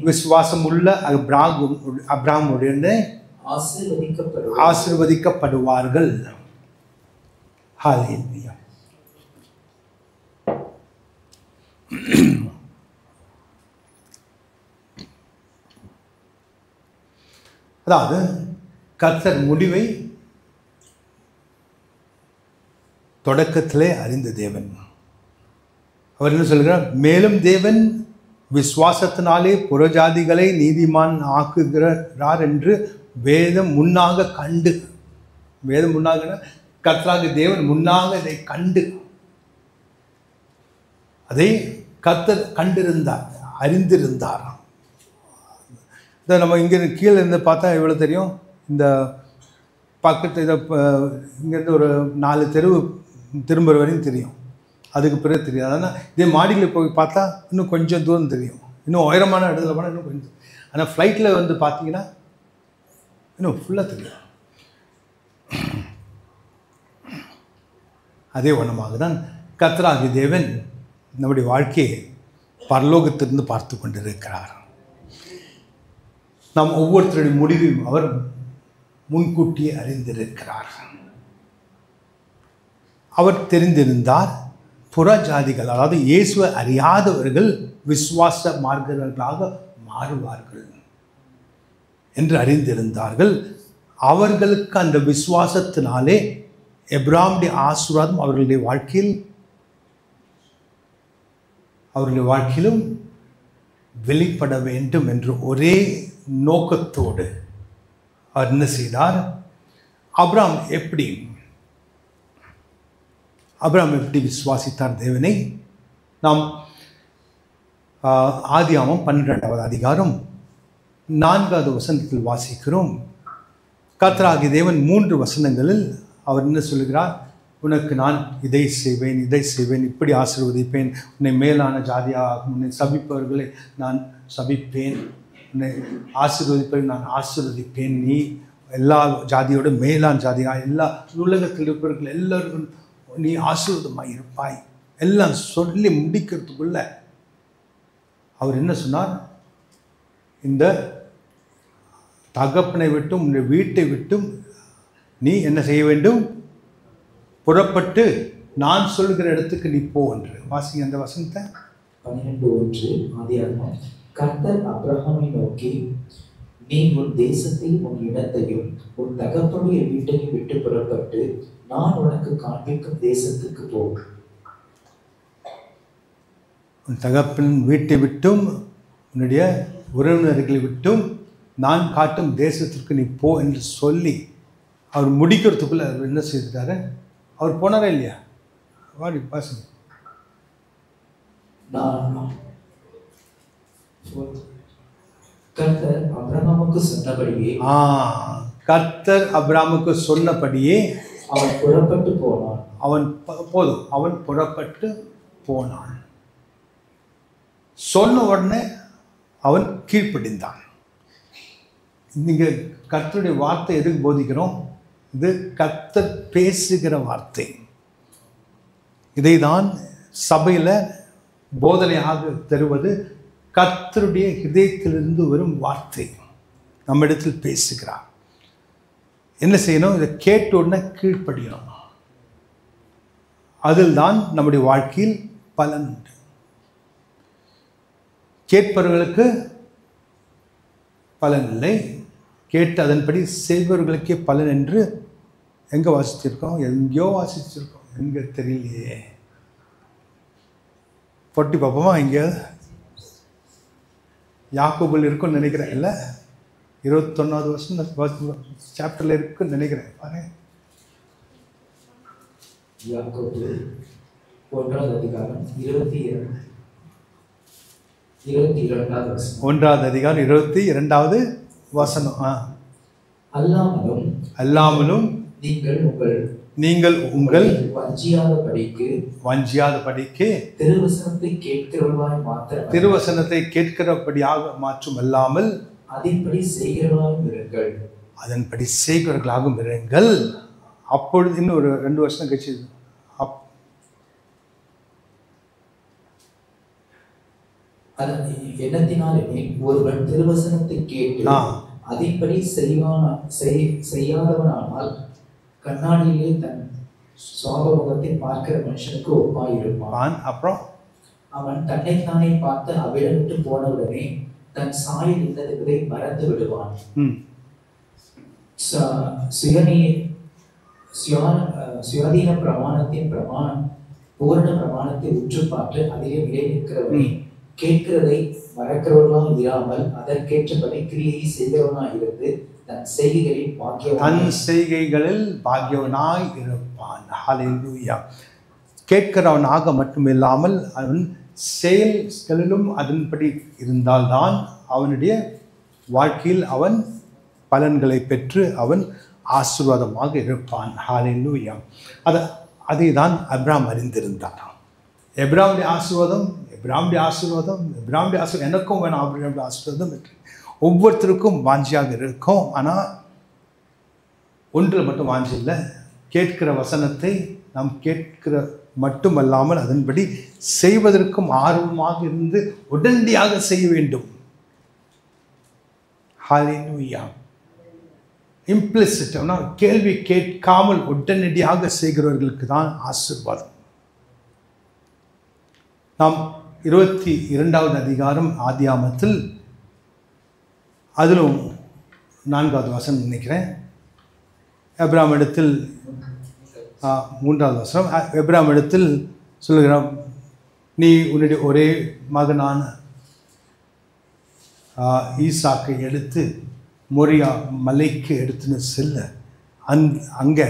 விசுவாசமுள்ள அப்ராஹாமுடனே ஆசீர்வதிக்கப்படுவார்கள். ஹல்லேலூயா. அதாவது கர்த்தர் முடிவை தொடக்கத்திலே அறிந்த தேவன். அவர் என்ன சொல்கிறார்? மேலும் தேவன் விசுவாசத்தினாலே புறஜாதிகளை நீதிமான் ஆக்குகிறார் என்று வேதம் முன்னாக கண்டு. வேதம் முன்னாக கர்த்தராகிய தேவன் முன்னாக இதை கண்டு, அதை கர்த்தர் கண்டிருந்தார், அறிந்திருந்தார். இதை நம்ம இங்கே கீழே இருந்து பார்த்தா எவ்வளோ தெரியும். இந்த பக்கத்து இதை இங்கேருந்து ஒரு 4 தெருவு திரும்புகிற வரையும் தெரியும். அதுக்கு பிறகு தெரியாது. ஆனால் இதே மாடியில் போய் பார்த்தா இன்னும் கொஞ்சம் தூரம் தெரியும். இன்னும் உயரமான இடத்துல போனால் இன்னும் கொஞ்சம். ஆனால் ஃப்ளைட்டில் வந்து பார்த்தீங்கன்னா இன்னும் ஃபுல்லாக தெரியும். அதே வண்ணமாக தான் கர்த்தராகிய தேவன் நம்முடைய வாழ்க்கையை பரலோகத்திலிருந்து பார்த்து கொண்டிருக்கிறார். நாம் ஒவ்வொருத்தருடைய முடிவையும் அவர் முன்கூட்டியே அறிந்திருக்கிறார். அவர் தெரிந்திருந்தார் புறஜாதிகள், அதாவது இயேசுவை அறியாதவர்கள் விசுவாச மார்க்கர்களாக மாறுவார்கள் என்று அறிந்திருந்தார்கள். அவர்களுக்கு அந்த விசுவாசத்தினாலே எப்ராஹிமுடைய ஆசீர்வாதம் அவர்களுடைய வாழ்க்கையிலும் வெளிப்பட வேண்டும் என்று ஒரே நோக்கத்தோடு அவர் என்ன செய்தார்? அப்ராம் எப்படி விசுவாசித்தார் தேவனை? நாம் ஆதியாகமம் 12வது அதிகாரம் 4வது வசனத்தில் வாசிக்கிறோம். கர்த்தராகிய தேவன் 3 வசனங்களில் அவர் என்ன சொல்கிறார்? உனக்கு நான் இதை செய்வேன், இதை செய்வேன், இப்படி ஆசீர்வதிப்பேன், உன்னை மேலான ஜாதியாக, உன்னை சபிப்பவர்களை நான் சபிப்பேன், உன்னை ஆசீர்வதிப்பவர்களை நான் ஆசீர்வதிப்பேன், நீ எல்லா ஜாதியோட மேலான ஜாதியாக, எல்லா உலகத்தில் இருப்பவர்கள் எல்லோருக்கும் நீ ஆசீர்வாதமாக இருப்பாய் எல்லாம் சொல்லி முடிக்கிறதுக்குள்ள அவர் என்ன சொன்னார்? இந்த தகப்பனை விட்டும் உன்னுடைய வீட்டை விட்டும் நீ என்ன செய்ய வேண்டும்? புறப்பட்டு நான் சொல்கிற இடத்துக்கு நீ போ என்று. வாசிங்க அந்த வசனத்தை. 12:1 ஆதியாகமம். கர்த்தர் ஆபிரகாமை நோக்கி, நீ உன் தேசத்தையும் உன் இடத்தையும் உன் தகப்பனுடைய வீட்டையும் விட்டு புறப்பட்டு நான் உனக்கு காண்பிக்கும் தேசத்துக்கு போ. உன் தகப்பன் வீட்டை விட்டும் உன்னுடைய உறவினர்களை விட்டும் நான் காட்டும் தேசத்திற்கு நீ போ என்று சொல்லி அவர் முடிக்கிறதுக்குள்ள அவர் என்ன செய்தாரு? அவர் போனாரா இல்லையா? வாடி பாசுங்க. கர்த்தர் அபிரகாமுக்கு சொன்னபடியே கர்த்தர் அபிரகாமுக்கு சொன்னபடியே அவன் புறப்பட்டு போனான். அவன் புறப்பட்டு போனான். சொன்ன உடனே அவன் கீழ்ப்படிந்தான். நீங்க கர்த்தருடைய வார்த்தை எதுக்கு போதிக்கிறோம்? இது கர்த்தர் பேசுகிற வார்த்தை. இதை தான் சபையில் போதனையாக தருவது கர்த்தருடைய இதயத்திலிருந்து வரும் வார்த்தை. நம்ம இடத்தில் பேசுகிறார். என்ன செய்யணும்? இதை கேட்ட உடனே கீழ்ப்படியணும். அதில் தான் நம்முடைய வாழ்க்கையில் பலன் உண்டு. கேட்பவர்களுக்கு பலன் இல்லை, கேட்டு அதன்படி செய்பவர்களுக்கே பலன் என்று எங்கே வாசிச்சிருக்கோம்? எங்கேயோ வாசிச்சிருக்கோம், எங்கே தெரியலையே. பொட்டி பார்ப்போமா? எங்கேயாவது யாக்கோபில் இருக்குன்னு நினைக்கிறேன். இல்லை, 21வது வருஷம் சாப்டரில் இருக்குன்னு நினைக்கிறேன். பாரு, யாக்கோபு 1வது அதிகாரம் 22வது வசனம். 1வது அதிகாரம் 22வது வசனம். அல்லாமலும் நீங்கள் உங்கள் வஞ்சியாதபடிக்கு திருவசனத்தை கேட்கிறபடியாக மாற்றும் அல்லாமல் அதன்படி செய்கிறவர்களாகவும் இருங்கள். அப்பொழுது இன்னும் ஒரு 2 வருஷம் கழிச்சு எண்ணத்தினாலே ஒருவன் திருவசனத்தை கேட்டு அதன்படி செய்யாதவனானால் கண்ணாடியிலே தன் சுவாபமுகத்தை பார்க்கிற மனுஷனுக்கு ஒப்பாயிருப்பான். அப்புறம் அவன் தன்னைத்தானே பார்த்து அவ்விடம் விட்டு போனவுடனே தன் சாயில் இருந்ததை மறந்து விடுவான். சுயாதீன பிரமாணத்தின் பூரண பிரமாணத்தை உற்று பார்த்து அதிலே நிலை நிற்கிறவனே கேட்கிறதை மறக்கிறவனாக இராமல் அதற்கேற்றபடி கிரியை செய்கிறவனாக இருந்து தன் செய்கைகளில் பாக்கியவனாய் இருப்பான். ஹல்லேலூயா. கேட்கிறவனாக மட்டுமில்லாமல் அவன் செயல்களிலும் அதன்படி இருந்தால்தான் அவனுடைய வாழ்க்கையில் அவன் பலன்களை பெற்று அவன் ஆசீர்வாதமாக இருப்பான். ஹல்லேலூயா. அதை தான் அப்ராம் அறிந்திருந்தார். எப்ராமுடைய ஆசீர்வாதம் எனக்கும் வேணும். அப்ராமுடைய ஆசீர்வாதம் ஒவ்வொருத்தருக்கும் வாஞ்சியாக இருக்கும். ஆனால் ஒன்றில் மட்டும் வாஞ்சி இல்லை. கேட்கிற வசனத்தை நாம் கேட்கிற மட்டுமல்லாமல் அதன்படி செய்வதற்கும் ஆர்வமாக இருந்து உடனடியாக செய்ய வேண்டும். ஹல்லேலூயா. இம்ப்ளிசிட் கேள்வி கேட்காமல் உடனடியாக செய்கிறவர்களுக்கு தான் ஆசீர்வாதம். நாம் 22வது அதிகாரம் ஆதியாகமத்தில் அதிலும் 4வது வசனம் நினைக்கிறேன். எப்ராம் இடத்தில் 3வது வசனம். எப்ராம் இடத்தில் சொல்லுகிறான், நீ உன்னுடைய ஒரே மகனான ஈசாக்கை எடுத்து மொரியா மலைக்கு எடுத்துன்னு செல்ல அங்கே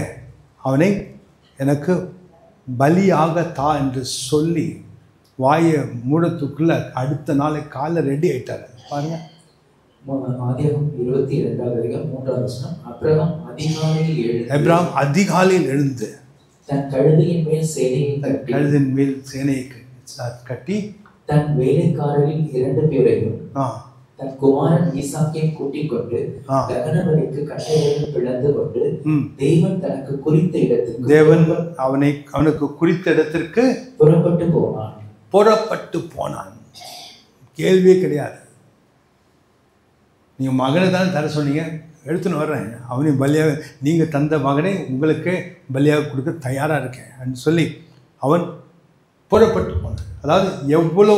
அவனை எனக்கு பலியாக தா என்று சொல்லி வாயை மூடத்துக்குள்ள அடுத்த நாளை காலை ரெடி ஆயிட்டார். பாருங்க, ஆதியாகமம் 22வது அதிகாரம் 3வது வசனம். அப்ராம் அதிகாலையில் எழுந்து தன் கழுதையின் மேல் சேனையை கட்டி கழுதின் மேல் சேனையை கட்டி தன் வேலைக்காரரில் 2 பேரையும் ஆ தன் குமாரன் ஈசாக்கையும் கூட்டிக் கொண்டு தகனபலிக்கு கட்டளையை பிளந்து கொண்டு தேவன் தனக்கு குறித்த இடத்துக்கு தேவன் அவனுக்கு குறித்த இடத்திற்கு புறப்பட்டு போனான். கேள்வியே கிடையாது. நீங்கள் மகனை தான் தர சொன்னீங்க, எடுத்துன்னு வர்றேன், அவனையும் பலியாக நீங்கள் தந்த மகனை உங்களுக்கு பலியாக கொடுக்க தயாராக இருக்கேன் அப்படின்னு சொல்லி அவன் புறப்பட்டு போனான். அதாவது எவ்வளோ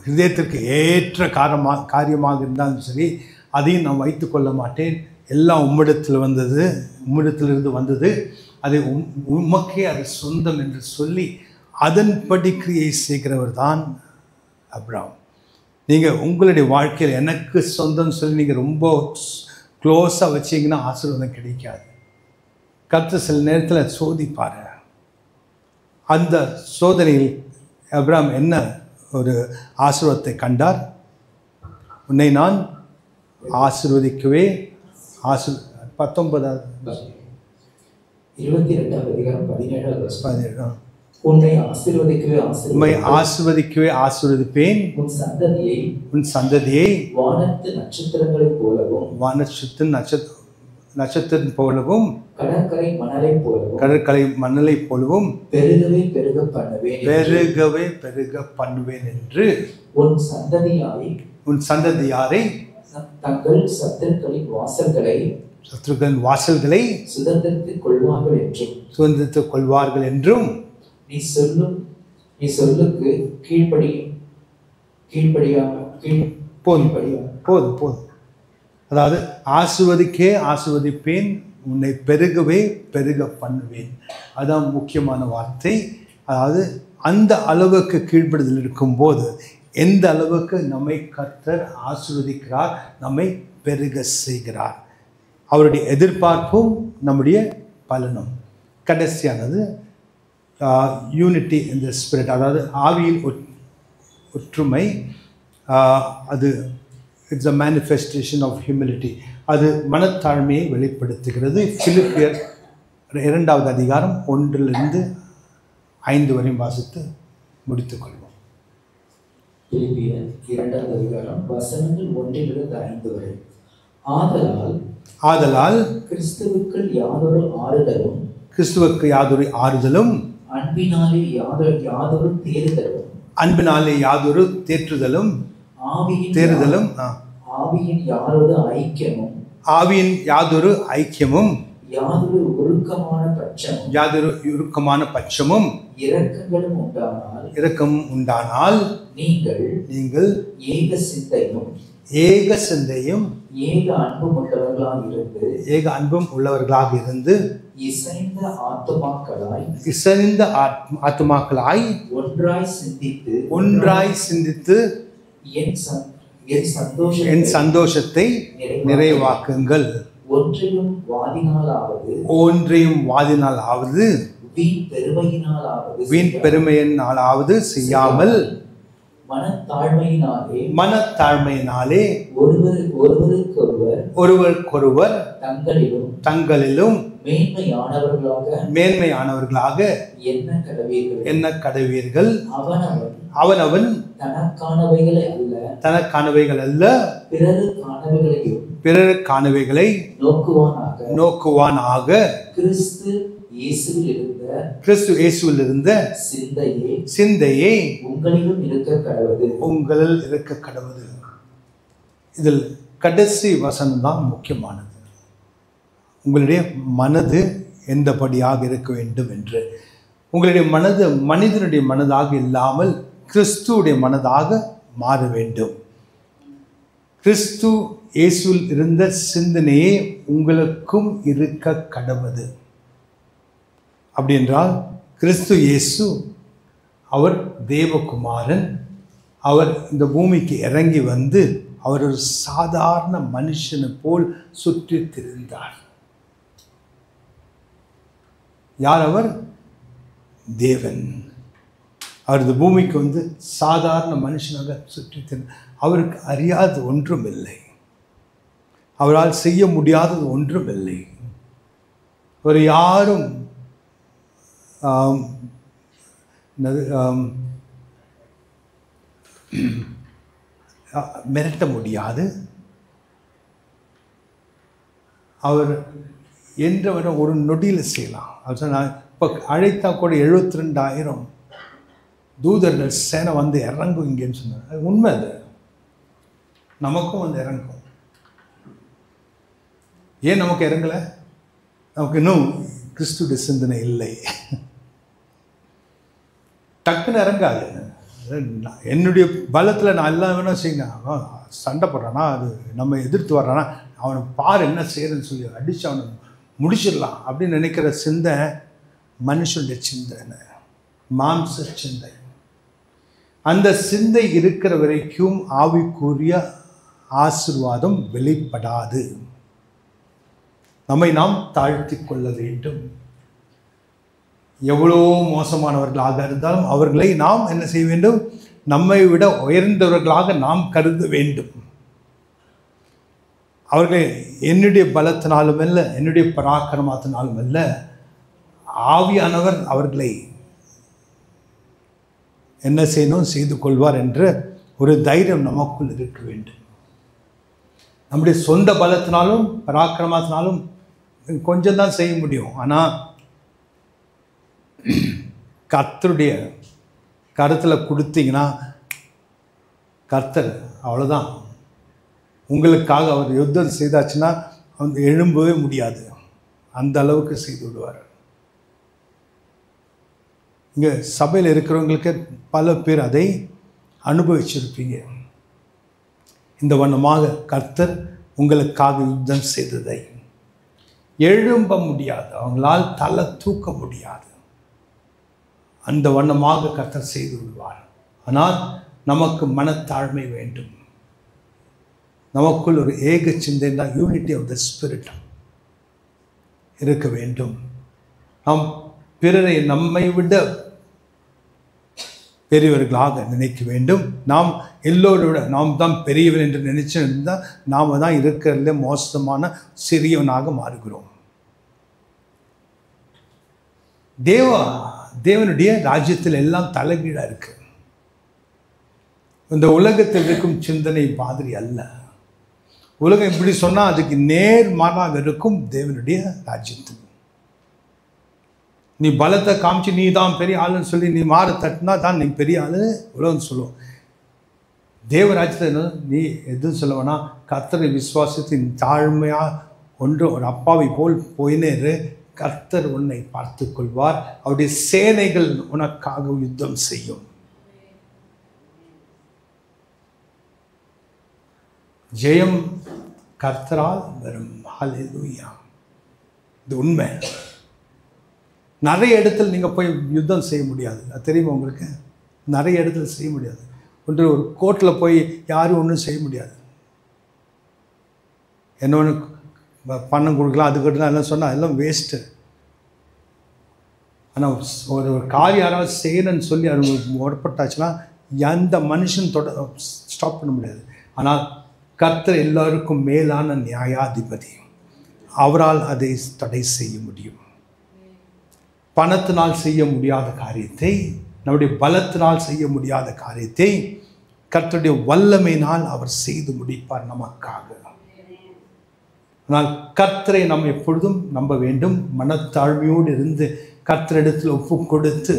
ஹிருதயத்திற்கு ஏற்ற காரியமாக இருந்தாலும் சரி, அதையும் நான் வைத்து கொள்ள மாட்டேன், எல்லாம் உம்மிடத்திலிருந்து வந்தது, அதை உமக்கே அது சொந்தம் என்று சொல்லி அதன்படி கிரியை செய்கிறவர் தான் அப்ராம். நீங்கள் உங்களுடைய வாழ்க்கையில் எனக்கு சொந்தம்னு சொல்லி நீங்கள் ரொம்ப க்ளோஸாக வச்சிங்கன்னா ஆசீர்வாதம் கிடைக்காது. கர்த்தர் சில நேரத்தில் சோதிப்பார். அந்த சோதனையில் அப்ராம் என்ன ஒரு ஆசீர்வாதத்தை கண்டார். உன்னை நான் ஆசீர்வதிக்கவே 22 உன்னை ஆசீர்வதிக்கவே ஆசீர்வதிப்பேன், உன் சந்ததியை வானத்து நட்சத்திரங்களைப் போலவும் நட்சத்திரம் போலவும் கடற்கரை மணலைப் போலவும் பெருக பண்ணுவேன் என்று உன் சந்ததியாரை தங்கள் சத்துருக்களின் வாசல்களை சுதந்திரத்துக் கொள்வார்கள் என்றும் நீ சொல்லுக்கு போதும். அதாவது ஆசீர்வதிப்பேன், உன்னை பெருக பண்ணுவேன். அதுதான் முக்கியமான வார்த்தை. அதாவது அந்த அளவுக்கு கீழ்ப்படுதல் இருக்கும்போது எந்த அளவுக்கு நம்மை கர்த்தர் ஆசீர்வதிக்கிறார், நம்மை பெருக செய்கிறார். அவருடைய எதிர்பார்ப்பும் நம்முடைய பலனும். கடைசியானது யூனிட்டி இன் தி ஸ்பிரிட், அதாவது ஆவியில் ஒற்றுமை. அது it's a manifestation of humility. அது மனத்தாழ்மையை வெளிப்படுத்துகிறது. பிலிப்பியர் 2வது அதிகாரம் 1 to 5 வரையும் வாசித்து முடித்துக் கொள்வோம். பிலிப்பியர் 2வது அதிகாரம் வசனங்கள் 1 to 5 வரை. ஆதலால் கிறிஸ்துவுக்குள் யாதொரு ஆறுதலும் அன்பினாலே யாதொரு தேற்றுதலும் ஆவியின் யாதொரு ஐக்கியமும் யாதொரு உருக்கமான பட்சமும் இரக்கமும் உண்டானால் நீங்கள் ஏக சிந்தையும் ஏக அன்பும் உள்ளவர்களாக இருந்து இசைந்த ஆத்துமாக்களாய் ஒன்றாய் சிந்தித்து என் சந்தோஷத்தை நிறைவாக்குங்கள். ஒன்றையும் வாதினாலாவது வீண் பெருமையினாலாவது செய்யாமல் மனத்தாழ்மையினாலே ஒருவருக்கொருவர் தங்களிலும் மேன்மையானவர்களாக என்ன கடவீர்கள். அவனவன் தனக்கானவைகள் அல்ல பிறருக்கானவைகளை நோக்குவானாக. கிறிஸ்து இயேசுவில் இருந்த சிந்தையே உங்களில் இருக்க கடவுது. இதில் கடைசி வசனம் தான் முக்கியமானது. உங்களுடைய மனது எந்தபடியாக இருக்க வேண்டும் என்று. உங்களுடைய மனது மனிதனுடைய மனதாக இல்லாமல் கிறிஸ்துவுடைய மனதாக மாற வேண்டும். கிறிஸ்து இயேசுவில் இருந்த சிந்தனையே உங்களுக்கும் இருக்க கடவுது. அப்படி என்றால் கிறிஸ்து இயேசு அவர் தேவகுமாரன். அவர் இந்த பூமிக்கு இறங்கி வந்து அவர் ஒரு சாதாரண மனுஷனை போல் சுற்றி திரிந்தார். யார் அவர்? தேவன். அவர் இந்த பூமிக்கு வந்து சாதாரண மனுஷனாக சுற்றி திரிந்தார். அவருக்கு அறியாதது ஒன்றும் இல்லை, அவரால் செய்ய முடியாதது ஒன்றும் இல்லை. ஒரு யாரும் மிரட்ட முடியாது. அவர் என்றவரை ஒரு நொடியில் செய்யலாம். அது நான் இப்போ அழைத்தா கூட 72,000 தூதர்கள் சேனை வந்து இறங்கும் இங்கேன்னு சொன்னார். அது உண்மை. அது நமக்கும் வந்து இறங்கும். ஏன் நமக்கு இறங்கலை? நமக்கு இன்னும் கிறிஸ்துடைய சிந்தனை இல்லை. டக்குன்னு இறங்காது. என்னுடைய பலத்தில் நான் எல்லாம் வேணா செய்யணும். சண்டை போடுறானா, அது நம்ம எதிர்த்து வர்றானா, அவனை பார் என்ன செய்யறன்னு சொல்லி அடித்து அவனை முடிச்சிடலாம் அப்படின்னு நினைக்கிற சிந்தை மனுஷனுடைய சிந்தனை, மாம்ச சிந்தை. அந்த சிந்தை இருக்கிற வரைக்கும் ஆவிக்குரிய ஆசீர்வாதம் வெளிப்படாது. நம்மை நாம் தாழ்த்தி கொள்ள வேண்டும். எவ்வளோ மோசமானவர்களாக இருந்தாலும் அவர்களை நாம் என்ன செய்ய வேண்டும்? நம்மை விட உயர்ந்தவர்களாக நாம் கருத வேண்டும். அவர்களை என்னுடைய பலத்தினாலும் அல்ல, என்னுடைய பராக்கிரமத்தினாலும் அல்ல, ஆவியானவர் அவர்களை என்ன செய்யணும் செய்து கொள்வார் என்ற ஒரு தைரியம் நமக்குள் இருக்க வேண்டும். நம்முடைய சொந்த பலத்தினாலும் பராக்கிரமத்தினாலும் கொஞ்சம் தான் செய்ய முடியும். ஆனால் கர்த்தருடைய கருத்தில் கொடுத்தீங்கன்னா கர்த்தர் அவ்வளோதான். உங்களுக்காக அவர் யுத்தம் செய்தாச்சுன்னா வந்து எழும்பவே முடியாது. அந்த அளவுக்கு செய்து விடுவார். இங்கே சபையில் இருக்கிறவங்களுக்கு பல பேர் அதை அனுபவிச்சிருப்பீங்க. இந்த வண்ணமாக கர்த்தர் உங்களுக்காக யுத்தம் செய்ததை எழும்ப முடியாது, அவங்களால் தலை தூக்க முடியாது. அந்த வண்ணமாக கர்த்தர் செய்து விடுவார். ஆனால் நமக்கு மனத்தாழ்மை வேண்டும். நமக்குள் ஒரு ஏக சிந்தை, யூனிட்டி ஆஃப் த ஸ்பிரிட் இருக்க வேண்டும். நாம் பிறரை நம்மை விட பெரியவர்களாக நினைக்க வேண்டும். நாம் எல்லோரோட நாம் தான் பெரியவர் என்று நினைச்சிருந்தால் நாம் தான் இருக்கிறதுல மோசமான சிறியவனாக மாறுகிறோம். தேவனுடைய ராஜ்யத்தில் எல்லாம் தலைகீழாக இருக்கு. இந்த உலகத்தில் இருக்கும் சிந்தனை மாதிரி அல்ல. உலகம் இப்படி சொன்னால் அதுக்கு நேர்மாறாக இருக்கும் தேவனுடைய ராஜ்யத்தில். நீ பலத்தை காமிச்சு நீ தான் பெரிய ஆளுன்னு சொல்லி நீ மாற தட்டினா தான் நீ பெரிய ஆளு உலகம் சொல்லுவோம். தேவராஜ்யத்தை நீ எதுவும் சொல்லுவேன்னா கர்த்தரை விசுவாசத்தின் தாழ்மையாக ஒன்று ஒரு அப்பாவை போல் போயினேரு. கர்த்தர் உன்னை பார்த்து கொள்வார். அவருடைய சேனைகள் உனக்காக யுத்தம் செய்யும். ஜெயம் கர்த்தரால் வரும். ஹல்லேலூயா. இது உண்மை. நிறைய இடத்துல நீங்கள் போய் யுத்தம் செய்ய முடியாது. அது தெரியுமா உங்களுக்கு? நிறைய இடத்துல செய்ய முடியாது. ஒன்று ஒரு கோர்ட்டில் போய் யாரும் ஒன்றும் செய்ய முடியாது. என்ன ஒன்று பணம் கொடுக்கலாம், அது கொடுக்கலாம் எல்லாம் சொன்னால் எல்லாம் வேஸ்ட்டு. ஆனால் ஒரு காரியம் யாராவது செய்யணும்னு சொல்லி அது முற்பட்டாச்சுன்னா எந்த மனுஷன் ஸ்டாப் பண்ண முடியாது. ஆனால் கர்த்தர் எல்லாருக்கும் மேலான நியாயாதிபதி. அவரால் அதை தடை செய்ய முடியும். பணத்தினால் செய்ய முடியாத காரியத்தை, நம்முடைய பலத்தினால் செய்ய முடியாத காரியத்தை கர்த்தருடைய வல்லமையினால் அவர் செய்து முடிப்பார் நமக்காக. ஆனால் கர்த்தரை நாம் எப்பொழுதும் நம்ப வேண்டும். மனத்தாழ்மையோடு இருந்து கர்த்தரிடத்தில் ஒப்பு கொடுத்து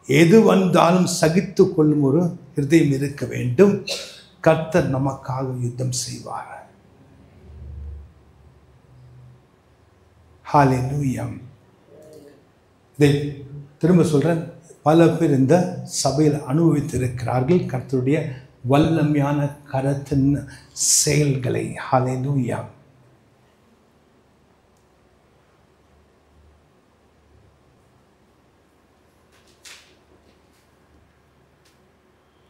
எது வந்தாலும் சகித்து கொள்ளும் ஒரு ஹிருதயம் இருக்க வேண்டும். கர்த்தர் நமக்காக யுத்தம் செய்வார். ஹல்லேலூயா. இதை திரும்ப சொல்கிறேன், பல பேர் இந்த சபையில் அனுபவித்திருக்கிறார்கள் கர்த்தருடைய வல்லமையான கரத்தின் செயல்களை. ஹல்லேலூயா.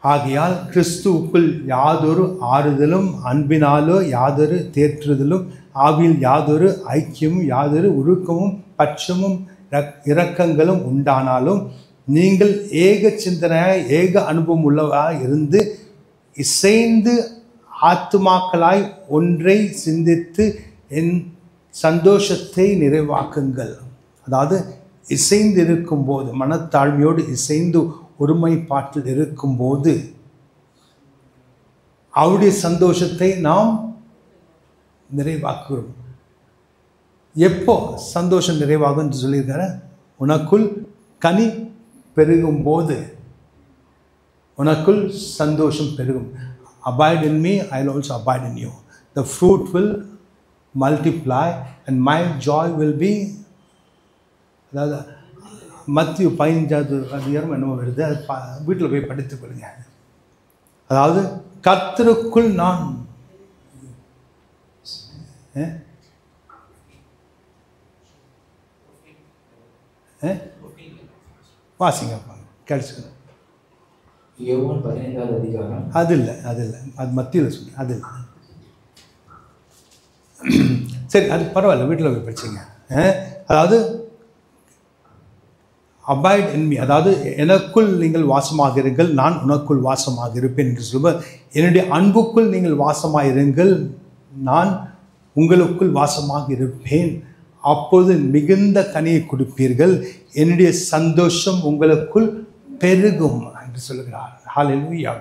ஆகையால் கிறிஸ்துவுக்குள் யாதொரு ஆறுதலும் அன்பினாலோ யாதொரு தேற்றுதலும் ஆவியில் யாதொரு ஐக்கியமும் யாதொரு உருக்கமும் பட்சமும் இரக்கங்களும் உண்டானாலும் நீங்கள் ஏக சிந்தனையாய் ஏக அனுபவம் உள்ளவராய் இருந்து இசைந்து ஆத்துமாக்களாய் ஒன்றை சிந்தித்து என் சந்தோஷத்தை நிறைவாக்குங்கள். அதாவது இசைந்து இருக்கும்போது, மனத்தாழ்மையோடு இசைந்து ஒருமைப்பாட்டில் இருக்கும்போது அவருடைய சந்தோஷத்தை நாம் நிறைவாக்குகிறோம். எப்போ சந்தோஷம் நிறைவாகும் என்று சொல்லியிருக்காரு? உனக்குள் கனி பெருகும் போது உனக்குள் சந்தோஷம் பெருகும். Abide in me, I will also abide in you. The fruit will multiply and my joy will be. அதாவது மத்திய 15வது அதிகாரம் என்னமோ வருது, அது வீட்டில் போய் படித்துக் கொள்ளுங்க. அதாவது கர்த்தருக்குள் நான் வாசிங்க கிடைச்சு. யோவான் 15வது அதிகாரம். அது இல்லை, அது மத்தியில் சொல்லி, அது இல்லை. சரி, அது பரவாயில்ல, வீட்டில் போய் படிச்சுங்க. அதாவது அபாய்ட் இன் மீ, அதாவது எனக்குள் நீங்கள் வாசமாக இருங்கள், நான் உனக்குள் வாசமாக இருப்பேன் என்று சொல்லுவார். என்னுடைய அன்புக்குள் நீங்கள் வாசமாக இருங்கள், நான் உங்களுக்குள் வாசமாக இருப்பேன். அப்போது மிகுந்த கனியை கொடுப்பீர்கள், என்னுடைய சந்தோஷம் உங்களுக்குள் பெருகும் என்று சொல்லுகிறார். ஹல்லேலூயா.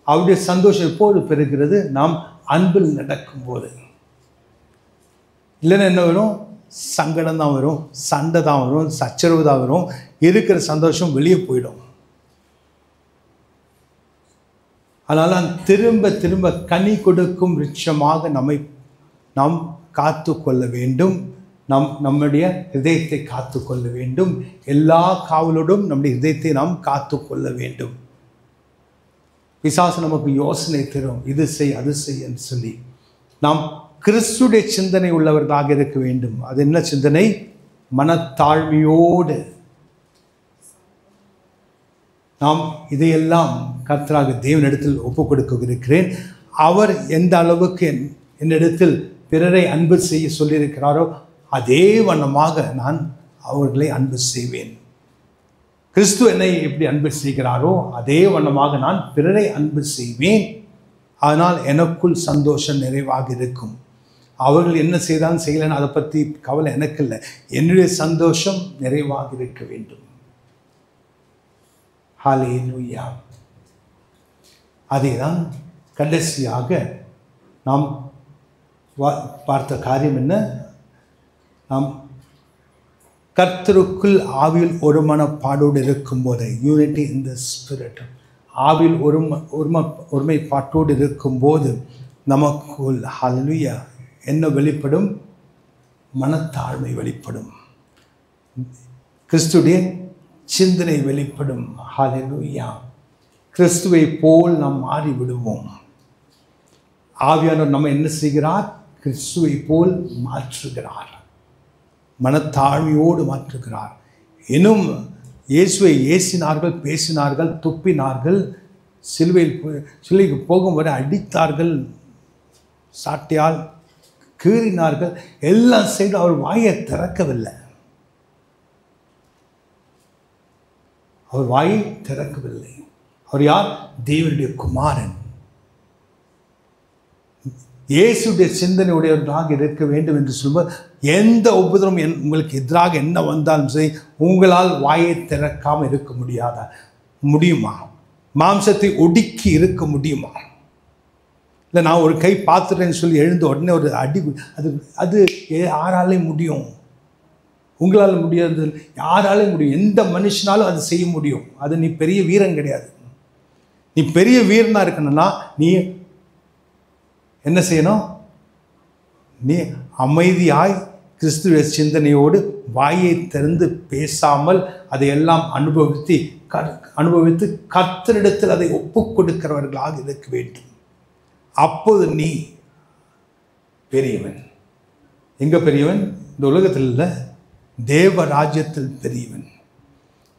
அவருடைய சந்தோஷம் எப்போது பெருகிறது? நாம் அன்பில் நடக்கும்போது. இல்லைன்னா என்ன வரும்? சங்கடம் தான் வரும், சண்டை தான் வரும், சச்சரவு தான் வரும், இருக்கிற சந்தோஷம் வெளியே போயிடும். அதனால் திரும்ப திரும்ப கனி கொடுக்கும் விருட்சமாக நாம் காத்து கொள்ள வேண்டும். நம்முடைய இதயத்தை காத்து கொள்ள வேண்டும். எல்லா காவலோடும் நம்முடைய இதயத்தை நாம் காத்து கொள்ள வேண்டும். பிசாசு நமக்கு யோசனை தரும், இது செய் அது செய் என்று சொல்லி. நாம் கிறிஸ்துடைய சிந்தனை உள்ளவர்களாக இருக்க வேண்டும். அது என்ன சிந்தனை? மனத்தாழ்மையோடு நாம் இதையெல்லாம் கர்த்தராக தேவனிடத்தில் ஒப்புக் கொடுக்க இருக்கிறேன். அவர் எந்த அளவுக்கு என்னிடத்தில் பிறரை அன்பு செய்ய சொல்லியிருக்கிறாரோ அதே வண்ணமாக நான் அவர்களை அன்பு செய்வேன். கிறிஸ்து என்னை எப்படி அன்பு செய்கிறாரோ அதே வண்ணமாக நான் பிறரை அன்பு செய்வேன். ஆனால் எனக்குள் சந்தோஷம் நிறைவாக இருக்கும். அவர்கள் என்ன செய்தாலும் செய்யலைன்னு அதை பற்றி கவலை எனக்கு இல்லை. என்னுடைய சந்தோஷம் நிறைவாக இருக்க வேண்டும். ஹல்லேலூயா. அதேதான் கடைசியாக நாம் பார்த்த காரியம் என்ன? நாம் கர்த்தருக்குள் ஆவியில் ஒரு மனப்பாடோடு இருக்கும்போது, யூனிட்டி இன் த ஸ்பிரிட், ஆவியில் ஒருமைப்பாட்டோடு இருக்கும்போது நமக்குள் ஹல்லேலூயா என்ன வெளிப்படும்? மனத்தாழ்மை வெளிப்படும், கிறிஸ்துடைய சிந்தனை வெளிப்படும். ஹல்லேலூயா. கிறிஸ்துவை போல் நாம் மாறி விடுவோம். ஆவியானவர் நம்ம என்ன செய்கிறார்? கிறிஸ்துவை போல் மாற்றுகிறார், மனத்தாழ்மையோடு மாற்றுகிறார். இன்னும் இயேசுவை ஏசினார்கள், பேசினார்கள், துப்பினார்கள், சிலுவைக்கு போகும் வரை அடித்தார்கள், சாட்டையால் கீறினார்கள், எல்லாம் செய்து அவர் வாயை திறக்கவில்லை. அவர் வாயை திறக்கவில்லை. அவர் யார்? தேவனுடைய குமாரன். இயேசுடைய சிந்தனை உடையவர்களாக இருக்க வேண்டும் என்று சொல்லும்போது, எந்த உபதிரம் உங்களுக்கு எதிராக என்ன வந்தாலும் சரி, உங்களால் வாயை திறக்காமல் இருக்க முடியுமா? மாம்சத்தை ஒடுக்கி இருக்க முடியுமா? இல்லை நான் ஒரு கை பார்த்துட்டேன்னு சொல்லி எழுந்த உடனே ஒரு அடி, அது யாராலையும் முடியும்? உங்களால் முடியாது, யாராலையும் முடியும். எந்த மனுஷனாலும் அது செய்ய முடியும். அது நீ பெரிய வீரன் கிடையாது. நீ பெரிய வீரனாக இருக்கணும்னா நீ என்ன செய்யணும்? நீ அமைதியாய் கிறிஸ்துவ சிந்தனையோடு வாயை திறந்து பேசாமல் அதையெல்லாம் அனுபவித்து கர்த்தரிடத்தில் அதை ஒப்புக் கொடுக்கிறவர்களாக இருக்க வேண்டும். அப்போது நீ பெரியவன். எங்க பெரியவன்? இந்த உலகத்தில் இல்லை, தேவ ராஜ்யத்தில் பெரியவன்,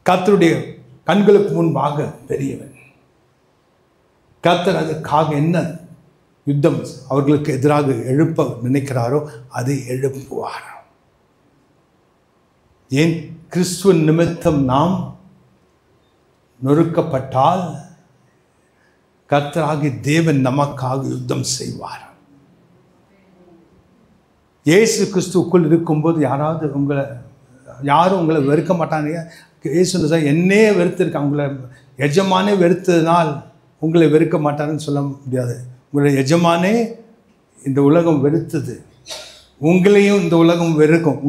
கர்த்தருடைய கண்களுக்கு முன்பாக பெரியவன். கர்த்தர் அதுக்காக என்ன யுத்தம் அவர்களுக்கு எதிராக எழுப்ப நினைக்கிறாரோ அதை எழுப்புவார். ஏன்? கிறிஸ்துவின் நிமித்தம் நாம் நொறுக்கப்பட்டால் கர்த்தராகிய தேவன் நமக்காக யுத்தம் செய்வார். இயேசு கிறிஸ்துவுக்குள் இருக்கும்போது யாராவது உங்களை யாரும் உங்களை வெறுக்க மாட்டாங்க. இயேசு சார் என்னையே வெறுத்திருக்காங்க, உங்களை எஜமானே வெறுத்ததுனால் உங்களை வெறுக்க மாட்டாருன்னு சொல்ல முடியாது. உங்களை எஜமானே இந்த உலகம் வெறுத்தது, உங்களையும் இந்த உலகம் வெறுக்கும்.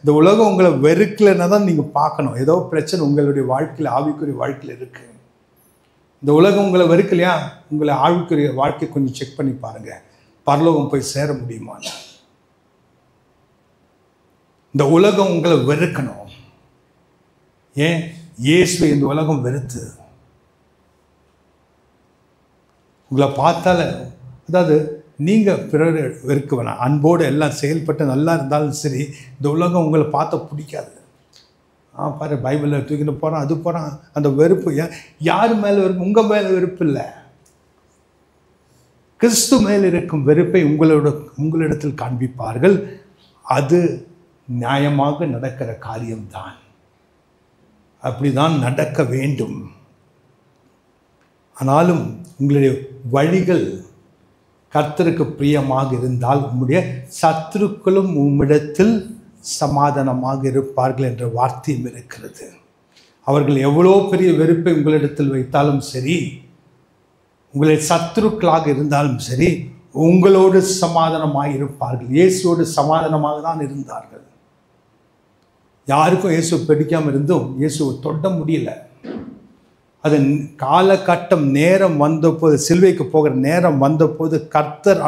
இந்த உலகம் உங்களை வெறுக்கலைன்னா தான் நீங்கள் பார்க்கணும் ஏதோ பிரச்சனை உங்களுடைய வாழ்க்கையில், ஆவிக்குரிய வாழ்க்கையில் இருக்குது. இந்த உலகம் உங்களை வெறுக்கலையா, உங்களை ஆவிக்குரிய வாழ்க்கை கொஞ்சம் செக் பண்ணி பாருங்கள், பரலோகம் போய் சேர முடியுமா? இந்த உலகம் உங்களை வெறுக்கணும். ஏன்? இயேசுவை இந்த உலகம் வெறுத்து உங்களை பார்த்தால, அதாவது நீங்கள் பிறர் வெறுக்க வேணாம், அன்போடு எல்லாம் செயல்பட்டு நல்லா இருந்தாலும் சரி, இந்த உலகம் உங்களை பார்த்த பிடிக்காது. பாரு பைபிளில் தூக்கிட்டு போகிறான், அது போகிறான், அந்த வெறுப்பு யார் மேலே வெறுப்பு? உங்கள் மேலே வெறுப்பு இல்லை, கிறிஸ்து மேல் இருக்கும் வெறுப்பை உங்களிடத்தில் காண்பிப்பார்கள். அது நியாயமாக நடக்கிற காரியம்தான், அப்படிதான் நடக்க வேண்டும். ஆனாலும் உங்களுடைய வழிகள் கர்த்தருக்கு பிரியமாக இருந்தால் உம்முடைய சத்துருக்களும் உம்மிடத்தில் சமாதானமாக இருப்பார்கள் என்ற வார்த்தையும் இருக்கிறது. அவர்கள் எவ்வளோ பெரிய வெறுப்பை உங்களிடத்தில் வைத்தாலும் சரி, உங்களுடைய சத்துருக்களாக இருந்தாலும் சரி, உங்களோடு சமாதானமாக இருப்பார்கள். இயேசுவோடு சமாதானமாக தான் இருந்தார்கள். யாருக்கும் இயேசு பிடிக்காமல் இருந்தும் இயேசுவை தொட முடியல. அது காலகட்டம் நேரம் வந்தபோது, சிலுவைக்கு போகிற நேரம் வந்தபோது கர்த்தர்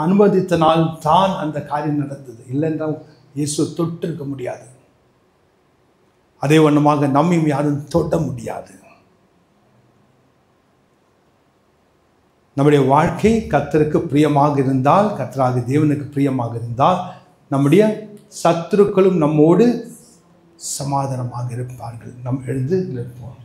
அனுமதித்தனால் தான் அந்த காரியம் நடந்தது. இல்லைன்றால் இயேசு தொட்டிருக்க முடியாது. அதே வண்ணமாக நம்மையும் யாரும் தொட முடியாது. நம்முடைய வாழ்க்கை கர்த்தருக்கு பிரியமாக இருந்தால், கர்த்தராகிய தேவனுக்கு பிரியமாக இருந்தால், நம்முடைய சத்துருக்களும் நம்மோடு சமாதானமாக இருப்பார்கள். நாம் எழுந்து நிற்போம்.